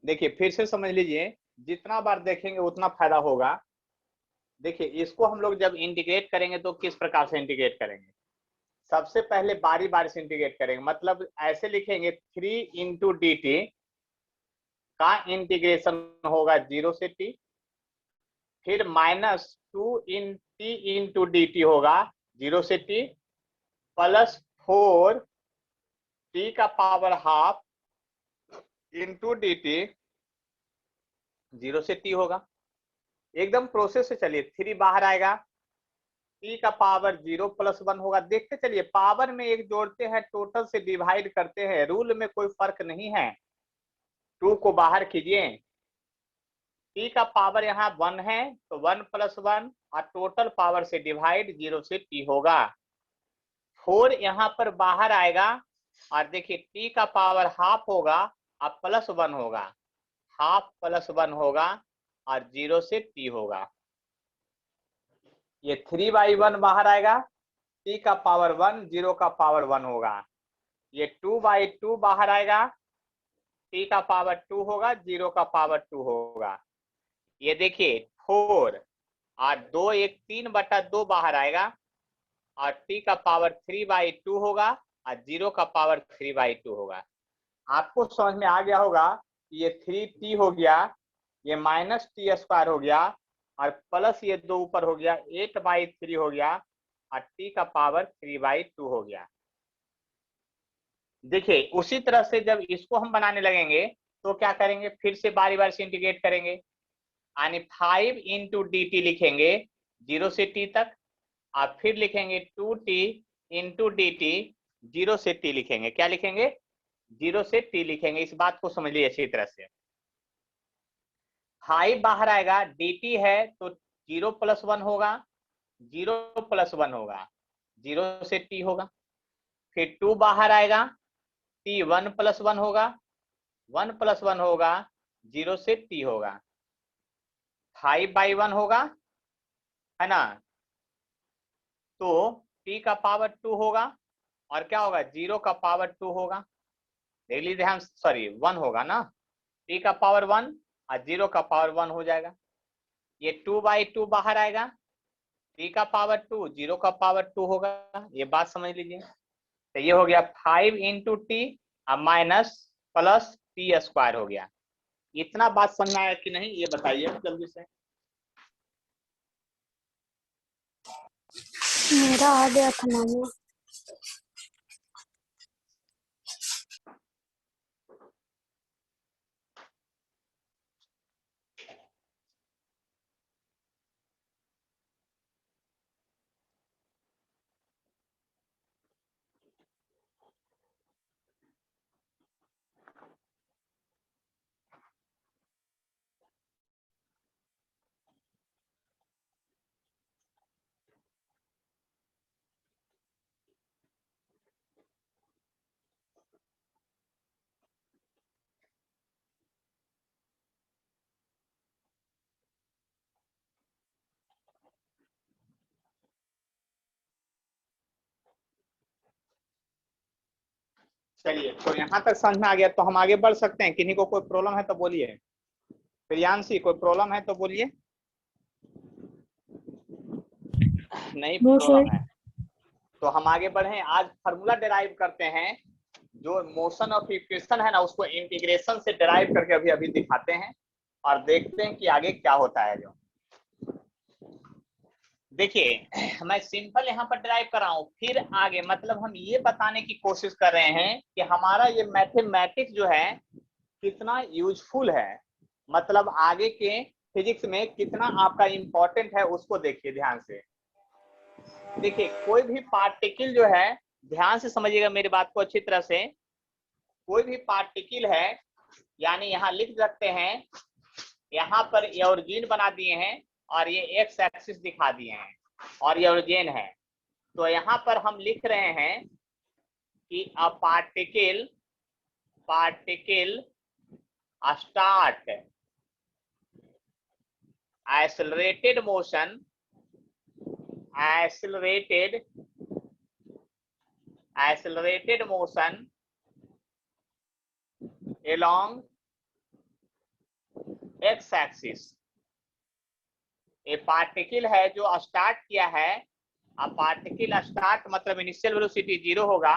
देखिए फिर से समझ लीजिए, जितना बार देखेंगे उतना फायदा होगा। देखिए इसको हम लोग जब इंटीग्रेट करेंगे तो किस प्रकार से इंटीग्रेट करेंगे, सबसे पहले बारी बारी से इंटीग्रेट करेंगे। मतलब ऐसे लिखेंगे 3 × dt का इंटीग्रेशन होगा 0 से t, फिर -2t होगा 0 से t, +4t½ इंटू dt 0 से t होगा। एकदम प्रोसेस से चलिए, 3 बाहर आएगा, t⁻0 + 1 होगा। देखते चलिए, पावर में एक जोड़ते हैं, टोटल से डिवाइड करते हैं, रूल में कोई फर्क नहीं है। 2 को बाहर कीजिए, t का पावर यहाँ 1 है तो 1 + 1 और टोटल पावर से डिवाइड 0 से t होगा। 4 यहाँ पर बाहर आएगा और देखिए t का पावर ½ होगा और +1 होगा, ½ + 1 होगा और 0 से t होगा। ये 3/1 बाहर आएगा, t का पावर 1, 0 का पावर 1 होगा। ये 2/2 बाहर आएगा, t का पावर 2 होगा, 0 का पावर 2 होगा। ये देखिए 4 और 2 एक 3/2 बाहर आएगा और t का पावर 3/2 होगा और 0 का पावर 3/2 होगा। आपको समझ में आ गया होगा कि ये 3t हो गया, ये -t² हो गया और प्लस ये 2 ऊपर हो गया, 8/3 हो गया और t का पावर 3/2 हो गया। देखिए उसी तरह से जब इसको हम बनाने लगेंगे तो क्या करेंगे, फिर से बारी बारी से इंटीग्रेट करेंगे, यानी 5 × dt लिखेंगे 0 से t तक, और फिर लिखेंगे 2t × dt 0 से t लिखेंगे। क्या लिखेंगे, 0 से t लिखेंगे। इस बात को समझ लीजिए अच्छी तरह से। 5 बाहर आएगा, dt है तो 0 + 1 होगा, 0 + 1 होगा, 0 से t होगा। फिर 2 बाहर आएगा, t 1 + 1 होगा, 1 + 1 होगा, 0 से t होगा। 5/1 होगा, है ना, तो t का पावर 2 होगा और क्या होगा, 0 का पावर 2 होगा। देख लीजिए ध्यान, सॉरी 1 होगा ना, t का पावर 1 और 0 का पावर 1 हो जाएगा। ये 2/2 बाहर आएगा, t का पावर 2, 0 का पावर 2 होगा। ये बात समझ लीजिए। तो ये हो गया 5 × t +t² हो गया। इतना बात समझ में आया कि नहीं, ये बताइए जल्दी से। मेरा आ गया था मामा। चलिए तो यहाँ तक समझ में आ गया, तो हम आगे बढ़ सकते हैं। किन्हीं को कोई प्रॉब्लम है तो बोलिए। प्रियांशी कोई प्रॉब्लम है तो बोलिए। नहीं प्रॉब्लम है तो हम आगे बढ़े। आज फार्मूला डिराइव करते हैं, जो मोशन ऑफ इक्वेशन है ना, उसको इंटीग्रेशन से डिराइव करके अभी अभी दिखाते हैं और देखते हैं कि आगे क्या होता है। जो देखिए मैं सिंपल यहाँ पर डिराइव कर रहा हूँ, फिर आगे मतलब हम ये बताने की कोशिश कर रहे हैं कि हमारा ये मैथमेटिक्स जो है कितना यूजफुल है, मतलब आगे के फिजिक्स में कितना आपका इंपॉर्टेंट है, उसको देखिए ध्यान से। देखिए कोई भी पार्टिकल जो है, ध्यान से समझिएगा मेरी बात को अच्छी तरह से। कोई भी पार्टिकल है, यानी यहाँ लिख सकते हैं, यहाँ पर ये ओरिजिन बना दिए हैं और ये एक्स एक्सिस दिखा दिए हैं और ये ओरिजिन है। तो यहाँ पर हम लिख रहे हैं कि a particle start accelerated motion along x axis, ये पार्टिकल है जो स्टार्ट किया है। अब पार्टिकल स्टार्ट मतलब इनिशियल वेलोसिटी 0 होगा,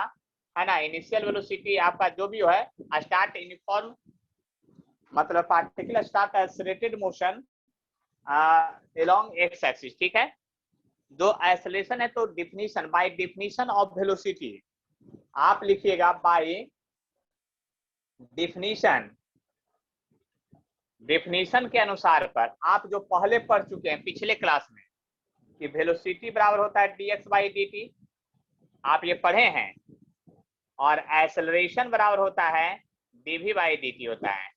है ना। इनिशियल वेलोसिटी आपका जो भी है, स्टार्ट यूनिफॉर्म मतलब particle start accelerated motion along x axis, ठीक है। जो एक्सेलरेशन है तो definition, by definition of velocity आप लिखिएगा, बाय डिफिनीशन, डिफिनीशन के अनुसार पर आप जो पहले पढ़ चुके हैं पिछले क्लास में कि वेलोसिटी बराबर होता है dx बाई dt, आप ये पढ़े हैं। और एक्सेलरेशन बराबर होता है dv बाई dt होता है।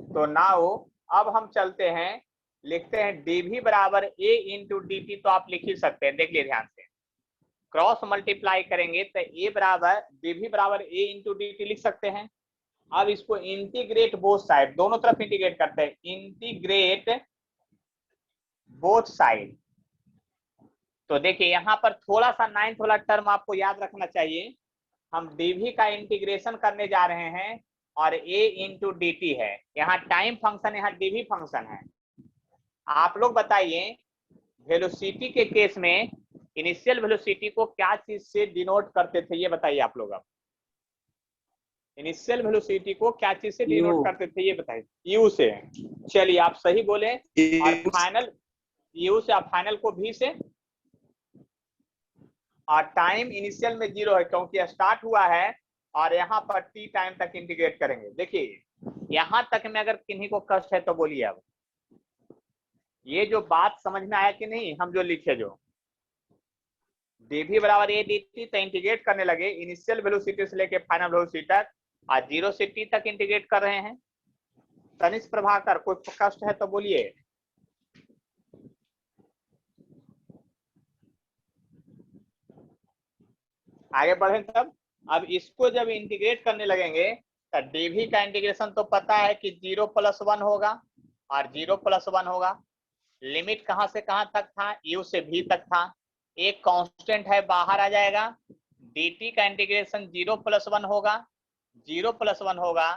तो नाउ अब हम चलते हैं, लिखते हैं dv बराबर a इंटू dt, तो आप लिख ही सकते हैं, देख लिए ध्यान से। क्रॉस मल्टीप्लाई करेंगे तो a बराबर dv बराबर a इंटू dt लिख सकते हैं। अब इसको इंटीग्रेट बोथ साइड, दोनों तरफ इंटीग्रेट करते हैं, इंटीग्रेट बोथ साइड। तो देखिए यहाँ पर थोड़ा सा 9th वाला टर्म आपको याद रखना चाहिए। हम dv का इंटीग्रेशन करने जा रहे हैं और a इंटू dt है, यहाँ टाइम फंक्शन, यहाँ dv फंक्शन है। आप लोग बताइए वेलोसिटी के केस में इनिशियल वेलोसिटी को क्या चीज से डिनोट करते थे, ये बताइए आप लोग। अब इनिशियल वेलोसिटी को क्या चीज से डिनोट करते थे, ये बताइए। u से, चलिए आप सही बोले। और फाइनल u से, आप फाइनल को v से, और टाइम इनिशियल में 0 है क्योंकि स्टार्ट हुआ है, और यहाँ पर t टाइम तक इंटीग्रेट करेंगे। देखिए यहाँ तक में अगर किन्हीं को कष्ट है तो बोलिए। अब ये जो बात समझ में आया कि नहीं, हम जो लिखे जो dv बराबर a dt तो इंटीग्रेट करने लगे इनिशियल वेलोसिटी से लेके फाइनल वेलोसिटी तक, और 0 से t तक इंटीग्रेट कर रहे हैं। तनिष्क प्रभाकर कोई कष्ट है तो बोलिए। आगे बढ़े तब। अब इसको जब इंटीग्रेट करने लगेंगे तो dv का इंटीग्रेशन तो पता है कि 0 + 1 होगा और 0 + 1 होगा। लिमिट कहां से कहां तक था, u से v तक था। एक कांस्टेंट है बाहर आ जाएगा, dt का इंटीग्रेशन 0 + 1 होगा, 0 + 1 होगा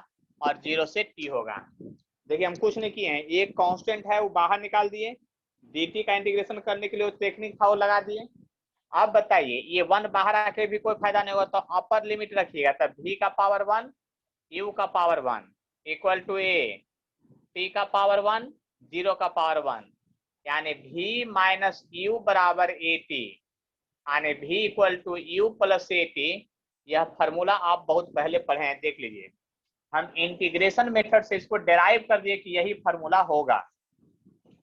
और 0 से t होगा। देखिए हम कुछ नहीं किए हैं, एक कांस्टेंट है वो बाहर निकाल दिए, dt का इंटीग्रेशन करने के लिए टेक्निक था वो लगा दिए। अब बताइए ये 1 बाहर आके भी कोई फायदा नहीं होगा, तो अपर लिमिट रखिएगा, तब v का पावर 1 u का power 1 equal to a, t का पावर 1 0 का पावर 1, यानी v माइनस u बराबर at, यानी v equal to u plus at। यह फॉर्मूला आप बहुत पहले पढ़े हैं, देख लीजिए। हम इंटीग्रेशन मेथड से इसको डेराइव कर दिए कि यही फॉर्मूला होगा।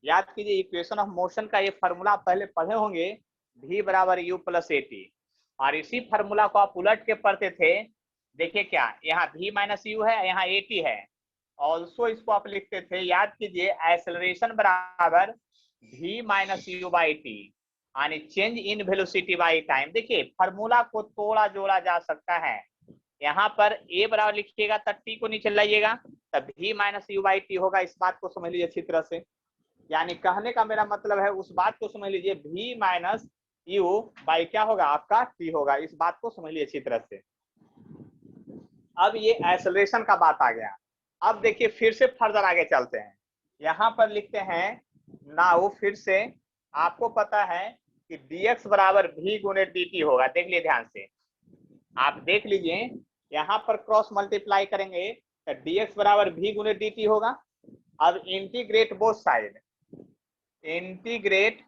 याद कीजिए इक्वेशन ऑफ मोशन का ये फॉर्मूला आप पहले पढ़े होंगे, v बराबर u प्लस at, और इसी फॉर्मूला को आप उलट के पढ़ते थे। देखिए क्या यहाँ v माइनस u है, यहाँ at है। ऑल्सो इसको आप लिखते थे, याद कीजिए, एक्सेलरेशन बराबर v minus u by T, यानी change in velocity by time. देखिए फॉर्मूला को तोड़ा जोड़ा जा सकता है। यहाँ पर a बराबर लिखिएगा तब t को नीचे लाइएगा, तब v minus u by T होगा। इस बात को समझ लीजिए अच्छी तरह से, यानी कहने का मेरा मतलब है उस बात को समझ लीजिए, v माइनस u बाई क्या होगा आपका t होगा। इस बात को समझ लीजिए अच्छी तरह से। अब ये एक्सेलरेशन का बात आ गया। अब देखिए फिर से फर्दर आगे चलते हैं, यहाँ पर लिखते हैं नाउ, फिर से आपको पता है कि dx बराबर v गुणे dt होगा। देख लीजिए ध्यान से, आप देख लीजिए यहाँ पर क्रॉस मल्टीप्लाई करेंगे तो dx बराबर v गुणे dt होगा। अब integrate both side, integrate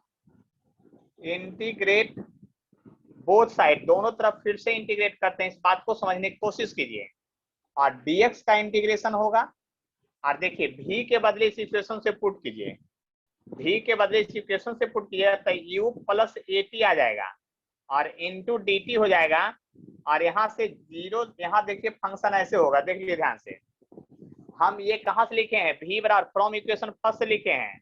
both side, दोनों तरफ फिर से इंटीग्रेट करते हैं। इस बात को समझने की कोशिश कीजिए। और dx का इंटीग्रेशन होगा, और देखिए v के बदले इस इक्वेशन से पुट कीजिए, v के बदले इस इक्वेशन से पुट किया तो u प्लस at आ जाएगा और इंटू dt हो जाएगा। और यहाँ से 0, यहाँ देखिए फंक्शन ऐसे होगा, देख लीजिए ध्यान से। हम ये कहाँ से लिखे हैं, v बराबर फ्रॉम इक्वेशन फर्स्ट से लिखे हैं,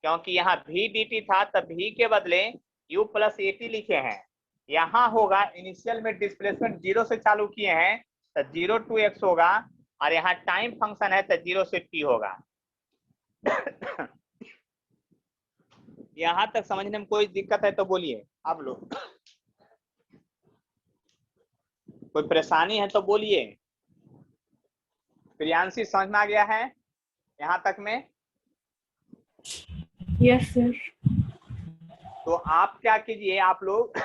क्योंकि यहाँ v dt था तब v के बदले u प्लस at लिखे हैं। यहाँ होगा इनिशियल में डिस्प्लेसमेंट 0 से चालू किए हैं तो 0 to x होगा, और यहाँ टाइम फंक्शन है तो 0 से t होगा। यहाँ तक समझने में कोई दिक्कत है तो बोलिए आप लोग, कोई परेशानी है तो बोलिए। प्रियांशी समझ में आ गया है यहाँ तक में? Yes sir. तो आप क्या कीजिए, आप लोग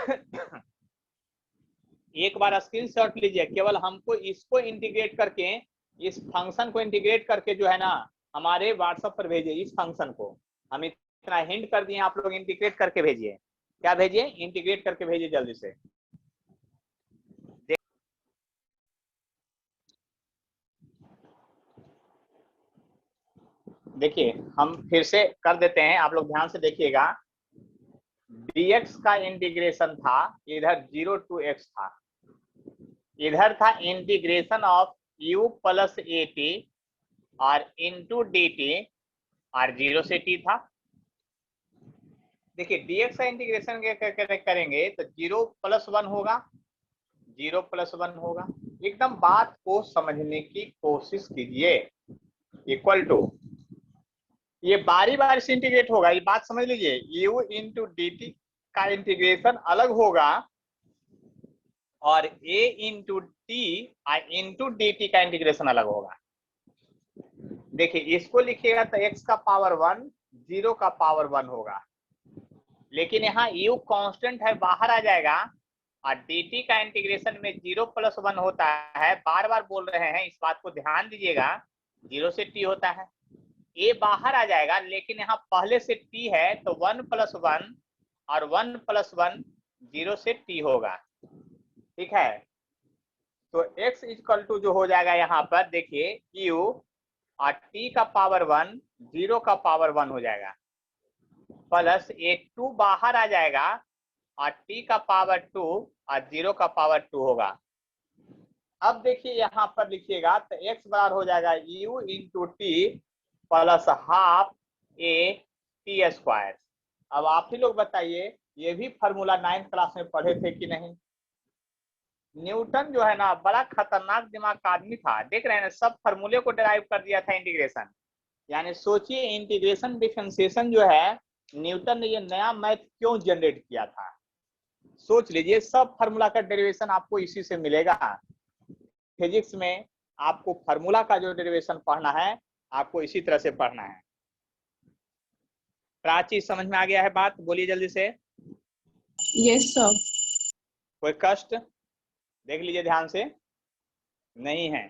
एक बार स्क्रीनशॉट लीजिए, केवल हमको इसको इंटीग्रेट करके, इस फंक्शन को इंटीग्रेट करके जो है ना हमारे व्हाट्सएप पर भेजिए। इस फंक्शन को हम इतना हिंट कर दिए, आप लोग इंटीग्रेट करके भेजिए। क्या भेजिए? इंटीग्रेट करके भेजिए जल्दी से। देखिए हम फिर से कर देते हैं, आप लोग ध्यान से देखिएगा। dx का इंटीग्रेशन था, इधर 0 to x था, इधर था integration of u plus A T और इंटू डी टी और 0 से t था। देखिए dx का इंटीग्रेशन करेंगे तो 0 + 1 होगा, 0 + 1 होगा। एकदम बात को समझने की कोशिश कीजिए। इक्वल टू, ये बारी बारी से इंटीग्रेट होगा, ये बात समझ लीजिए। u इंटू डी टी का इंटीग्रेशन अलग होगा और a into T into D T का इंटीग्रेशन अलग होगा। देखिए इसको लिखिएगा तो x का पावर 1, 0 का पावर 1 होगा, लेकिन यहाँ u कांस्टेंट है, बाहर आ जाएगा और dt का इंटीग्रेशन में 0 + 1 होता है। बार बार बोल रहे हैं, इस बात को ध्यान दीजिएगा। 0 से t होता है, a बाहर आ जाएगा, लेकिन यहाँ पहले से t है तो 1 + 1 और 1 + 1 0 से t होगा। ठीक है, तो x = जो हो जाएगा यहाँ पर देखिए u और t का पावर 1, 0 का पावर 1 हो जाएगा, प्लस a2 बाहर आ जाएगा और t का पावर 2 और 0 का पावर 2 होगा। अब देखिए यहाँ पर लिखिएगा तो x बराबर हो जाएगा u into T plus half a t square. अब आप ही लोग बताइए, ये भी फार्मूला 9th क्लास में पढ़े थे कि नहीं? न्यूटन जो है ना बड़ा खतरनाक दिमाग का आदमी था। देख रहे हैं ना, सब फार्मूले को डिराइव कर दिया था इंटीग्रेशन। यानी सोचिए इंटीग्रेशन डिफरेंशिएशन जो है, न्यूटन ने ये नया मैथ क्यों जनरेट किया था। सोच लीजिए, सब फार्मूला का डेरिवेशन आपको इसी से मिलेगा। फिजिक्स में आपको फार्मूला का जो डेरिवेशन पढ़ना है, आपको इसी तरह से पढ़ना है। प्राची समझ में आ गया है बात? बोलिए जल्दी से। Yes sir. कोई कष्ट? देख लीजिए ध्यान से। नहीं है?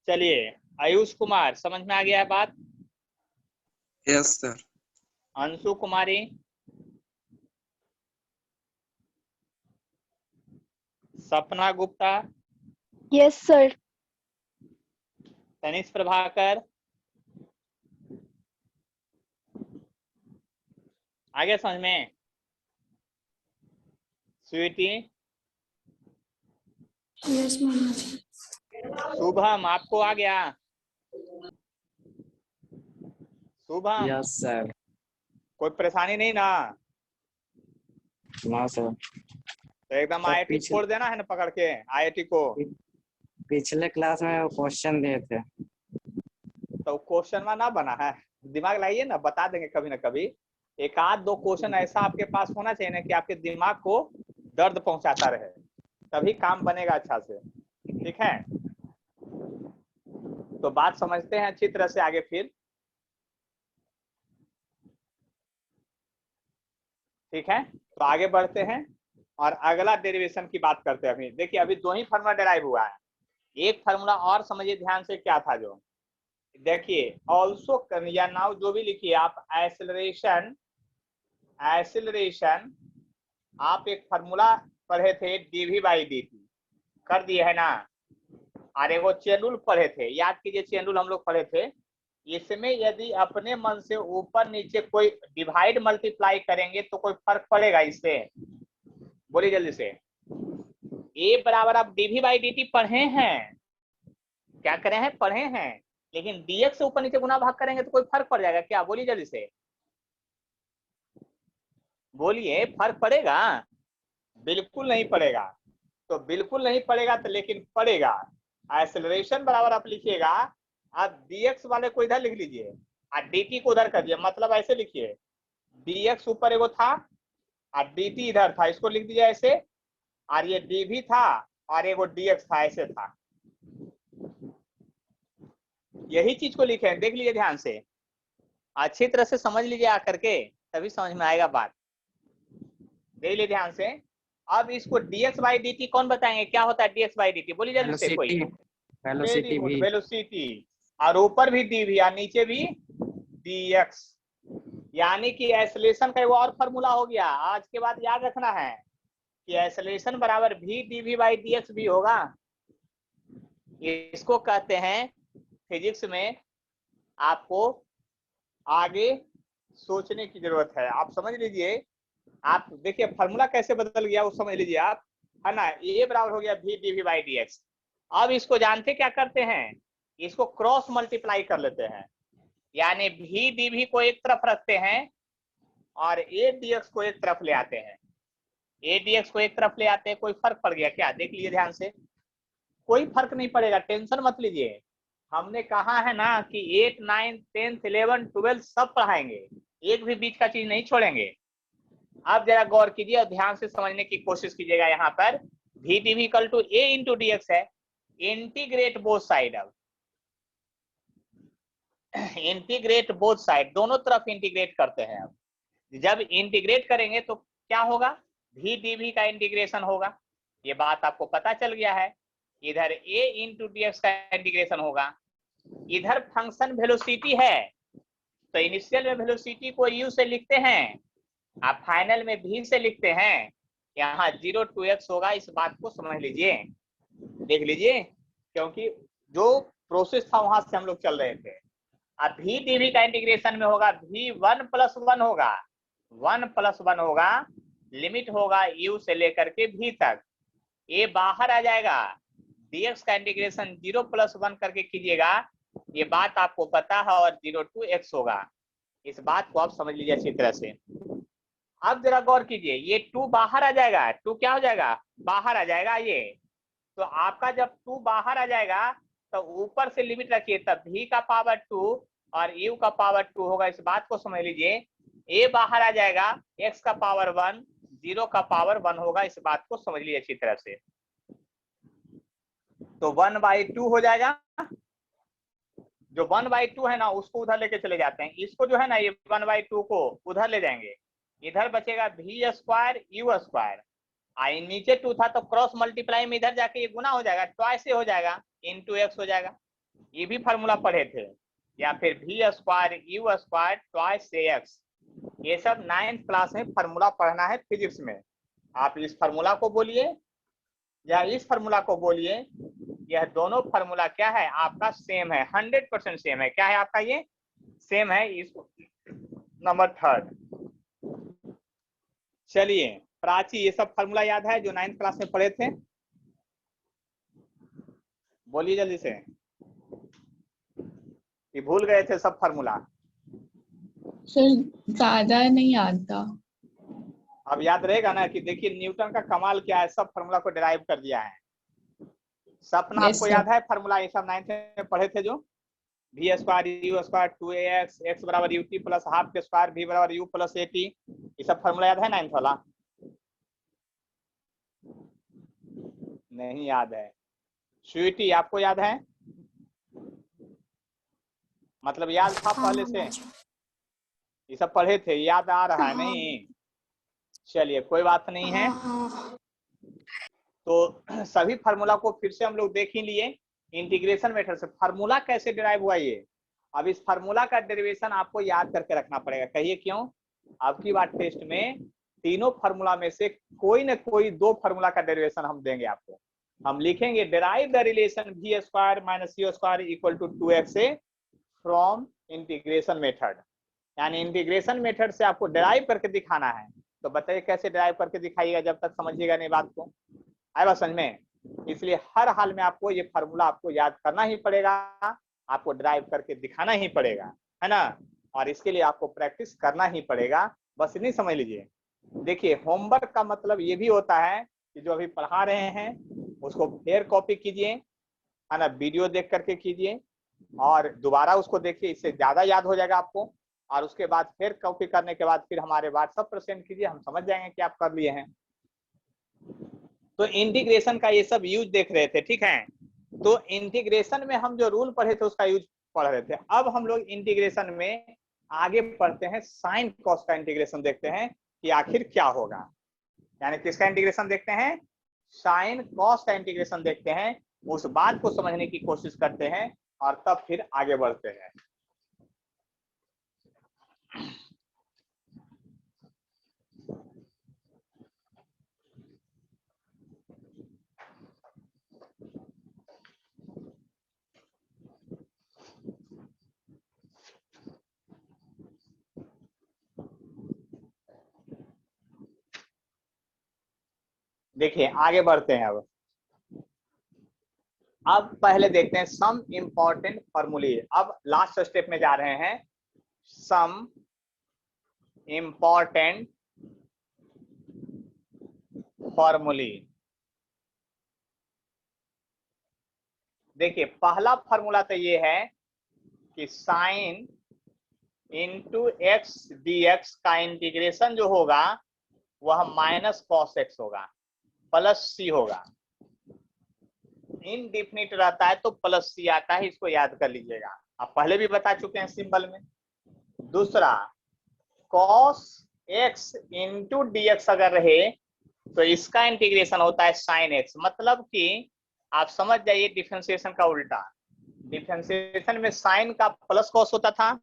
चलिए आयुष कुमार, समझ में आ गया है बात? Yes sir. अंशु कुमारी, सपना गुप्ता, यस सर। तनिष प्रभाकर, आ गया समझ में? Sweety, yes ma'am. शुभम आपको आ गया? Shubham yes sir. कोई परेशानी नहीं ना? ना सर। तो एकदम सर, आईआईटी छोड़ देना है ना पकड़ के, आईआईटी को। पिछले क्लास में वो क्वेश्चन दिए थे। तो क्वेश्चन में ना बना है, दिमाग लाइए ना, बता देंगे कभी ना कभी। एक आध दो क्वेश्चन ऐसा आपके पास होना चाहिए ना कि आपके दिमाग को दर्द पहुंचाता रहे, तभी काम बनेगा अच्छा से। ठीक है, तो बात समझते हैं अच्छी तरह से आगे फिर। ठीक है, तो आगे बढ़ते हैं और अगला डेरिवेशन की बात करते हैं। अभी देखिए, अभी दो ही फार्मूला डेराइव हुआ है, एक फार्मूला और समझिए ध्यान से क्या था। जो देखिए ऑल्सो या नाउ जो भी लिखिए आप, एक्सेलरेशन, एक्सेलरेशन आप एक फार्मूला पढ़े थे dv/dt, कर दिए है ना। और एक वो चेन रूल पढ़े थे, याद कीजिए चेन रूल हम लोग पढ़े थे। इसमें यदि अपने मन से ऊपर नीचे कोई डिवाइड मल्टीप्लाई करेंगे तो कोई फर्क पड़ेगा इससे? बोलिए जल्दी से। a बराबर आप dv/dt पढ़े हैं, क्या करे हैं? पढ़े हैं। लेकिन dx से ऊपर नीचे गुना भाग करेंगे तो कोई फर्क पड़ जाएगा क्या? बोलिए जल्दी से, बोलिए फर्क पड़ेगा? बिल्कुल नहीं पड़ेगा। तो बिल्कुल नहीं पड़ेगा तो लेकिन पड़ेगा। एक्सेलरेशन बराबर आप लिखिएगा, आप dx वाले को इधर लिख लीजिए और dt को उधर कर दिए। मतलब ऐसे लिखिए, dx ऊपर एगो था और dt इधर था, इसको लिख दीजिए ऐसे। और ये dv था और एगो dx था, ऐसे था। यही चीज को लिखे हैं, देख लीजिए ध्यान से। अच्छी तरह से समझ लीजिए आकर के, तभी समझ में आएगा बात। देख लीजिए ध्यान से। अब इसको dx बाई dt कौन बताएंगे क्या होता है dx बाई dt? बोलिए जल्दी से कोई। वेलोसिटी भी। वेलोसिटी, और ऊपर भी डी भी और नीचे भी dx, यानी कि एक्सेलरेशन का वो और फॉर्मूला हो गया। आज के बाद याद रखना है कि एक्सेलरेशन बराबर v dv बाई dx भी होगा। इसको कहते हैं फिजिक्स में आपको आगे सोचने की जरूरत है। आप समझ लीजिए, आप देखिए फॉर्मूला कैसे बदल गया वो समझ लीजिए आप, है ना। ये बराबर हो गया v dv बाई dx। अब इसको जानते क्या करते हैं, इसको क्रॉस मल्टीप्लाई कर लेते हैं, यानी v dv को एक तरफ रखते हैं और a dx को एक तरफ ले आते हैं। a dx को एक तरफ ले आते हैं, कोई फर्क पड़ गया क्या? देख लीजिए ध्यान से, कोई फर्क नहीं पड़ेगा, टेंशन मत लीजिए। हमने कहा है ना कि 8, 9, 10, 11, 12 सब पढ़ाएंगे, एक भी बीच का चीज नहीं छोड़ेंगे। आप जरा गौर कीजिए और ध्यान से समझने की कोशिश कीजिएगा। यहाँ पर v dv equal to a into dx है। इंटीग्रेट बोथ साइड, अब इंटीग्रेट बोथ साइड, दोनों तरफ इंटीग्रेट करते हैं। अब जब इंटीग्रेट करेंगे तो क्या होगा, v dv का इंटीग्रेशन होगा। ये बात आपको पता चल गया है। इधर a इंटू dx का इंटीग्रेशन होगा। इधर फंक्शन वेलोसिटी है, तो इनिशियल में वेलोसिटी को u से लिखते हैं, आप फाइनल में v से लिखते हैं। यहाँ 0 to x होगा, इस बात को समझ लीजिए, देख लीजिए, क्योंकि जो प्रोसेस था वहां से हम लोग चल रहे थे। अब v dv का इंटीग्रेशन में होगा v 1 + 1 होगा, 1 + 1 होगा, लिमिट होगा u से लेकर के v तक, a बाहर आ जाएगा। dx का इंटीग्रेशन 0 + 1 करके कीजिएगा, ये बात आपको पता है, और 0 to x होगा। इस बात को आप समझ लीजिए अच्छी तरह से। अब जरा गौर कीजिए, ये 2 बाहर आ जाएगा, 2 क्या हो जाएगा, बाहर आ जाएगा ये। तो आपका जब 2 बाहर आ जाएगा तो ऊपर से लिमिट रखिए, तब v का पावर 2 और u का पावर 2 होगा। इस बात को समझ लीजिए, a बाहर आ जाएगा, x का पावर 1, 0 का पावर 1 होगा। इस बात को समझ लीजिए अच्छी तरह से। तो 1/2 हो जाएगा, जो 1/2 है ना उसको उधर लेके चले जाते हैं, इसको जो है ना ये 1/2 को उधर ले जाएंगे, इधर बचेगा v² u²। आई नीचे 2 था तो क्रॉस मल्टीप्लाई में इधर जाके ये गुना हो जाएगा, ट्वाइस से हो जाएगा, इंटू x हो जाएगा। ये भी फार्मूला पढ़े थे, या फिर v² u² ट्वाइस से x। ये सब 9th क्लास में फार्मूला पढ़ना है फिजिक्स में। आप इस फार्मूला को बोलिए या इस फार्मूला को बोलिए, यह दोनों फार्मूला क्या है आपका, सेम है, 100% सेम है। क्या है आपका, ये सेम है। इसको नंबर 3। चलिए प्राची, ये सब फार्मूला याद है जो 9th क्लास में पढ़े थे? बोलिए जल्दी से, कि भूल गए थे सब फार्मूला? सर ज्यादा नहीं आता। अब याद रहेगा ना, कि देखिए न्यूटन का कमाल क्या है, सब फार्मूला को डिराइव कर दिया है। सपना आपको याद है फार्मूला, ये सब 9th में पढ़े थे, जो v² u² 2ax x बराबर ut प्लस हाफ के स्क्वायर v बराबर u प्लस at, ये सब फार्मूला याद है 9th वाला? नहीं याद है। स्वीटी आपको याद है? मतलब याद था पहले से, ये सब पढ़े थे, याद आ रहा है नहीं? चलिए कोई बात नहीं है। तो सभी फार्मूला को फिर से हम लोग देख ही लिए इंटीग्रेशन मेथड से। फार्मूला कैसे डिराइव हुआ ये, अब इस फार्मूला का डेरिवेशन आपको याद करके रखना पड़ेगा। कहिए क्यों? अब की बार टेस्ट में तीनों फार्मूला में से कोई न कोई 2 फार्मूला का डेरिवेशन हम देंगे आपको। हम लिखेंगे derive the relation v² - u² = 2x from integration method, यानी इंटीग्रेशन मेथड से आपको डिराइव करके दिखाना है। तो बताइए कैसे डिराइव करके दिखाइएगा, जब तक समझिएगा नहीं बात को, आएगा समझ में? इसलिए हर हाल में आपको ये फार्मूला आपको याद करना ही पड़ेगा, आपको डिराइव करके दिखाना ही पड़ेगा, है ना। और इसके लिए आपको प्रैक्टिस करना ही पड़ेगा, बस इतनी समझ लीजिए। देखिए होमवर्क का मतलब ये भी होता है कि जो अभी पढ़ा रहे हैं उसको फिर कॉपी कीजिए, है ना, वीडियो देख करके कीजिए और दोबारा उसको देखिए, इससे ज्यादा याद हो जाएगा आपको। और उसके बाद फिर कॉपी करने के बाद फिर हमारे व्हाट्सएप पर सेंड कीजिए, हम समझ जाएंगे कि आप कर लिए हैं। तो इंटीग्रेशन का ये सब यूज देख रहे थे, ठीक है। तो इंटीग्रेशन में हम जो रूल पढ़े थे उसका यूज पढ़ रहे थे। अब हम लोग इंटीग्रेशन में आगे बढ़ते हैं, साइन कॉस का इंटीग्रेशन देखते हैं कि आखिर क्या होगा। यानी किसका इंटीग्रेशन देखते हैं, साइन कॉस का इंटीग्रेशन देखते हैं, उस बात को समझने की कोशिश करते हैं और तब फिर आगे बढ़ते हैं। देखिए आगे बढ़ते हैं। अब पहले देखते हैं सम इंपॉर्टेंट फॉर्मूले। अब लास्ट स्टेप में जा रहे हैं, सम इंपॉर्टेंट फॉर्मूले। देखिए पहला फॉर्मूला तो ये है कि sine into x D x का इंटीग्रेशन जो होगा वह माइनस कॉस एक्स होगा, प्लस सी होगा। इनडिफिनिट रहता है तो प्लस सी आता है, इसको याद कर लीजिएगा, आप पहले भी बता चुके हैं सिंबल में। दूसरा, cos x into d x अगर रहे तो इसका इंटीग्रेशन होता है साइन एक्स। मतलब कि आप समझ जाइए डिफरेंशिएशन का उल्टा। डिफरेंशिएशन में साइन का प्लस कॉस होता था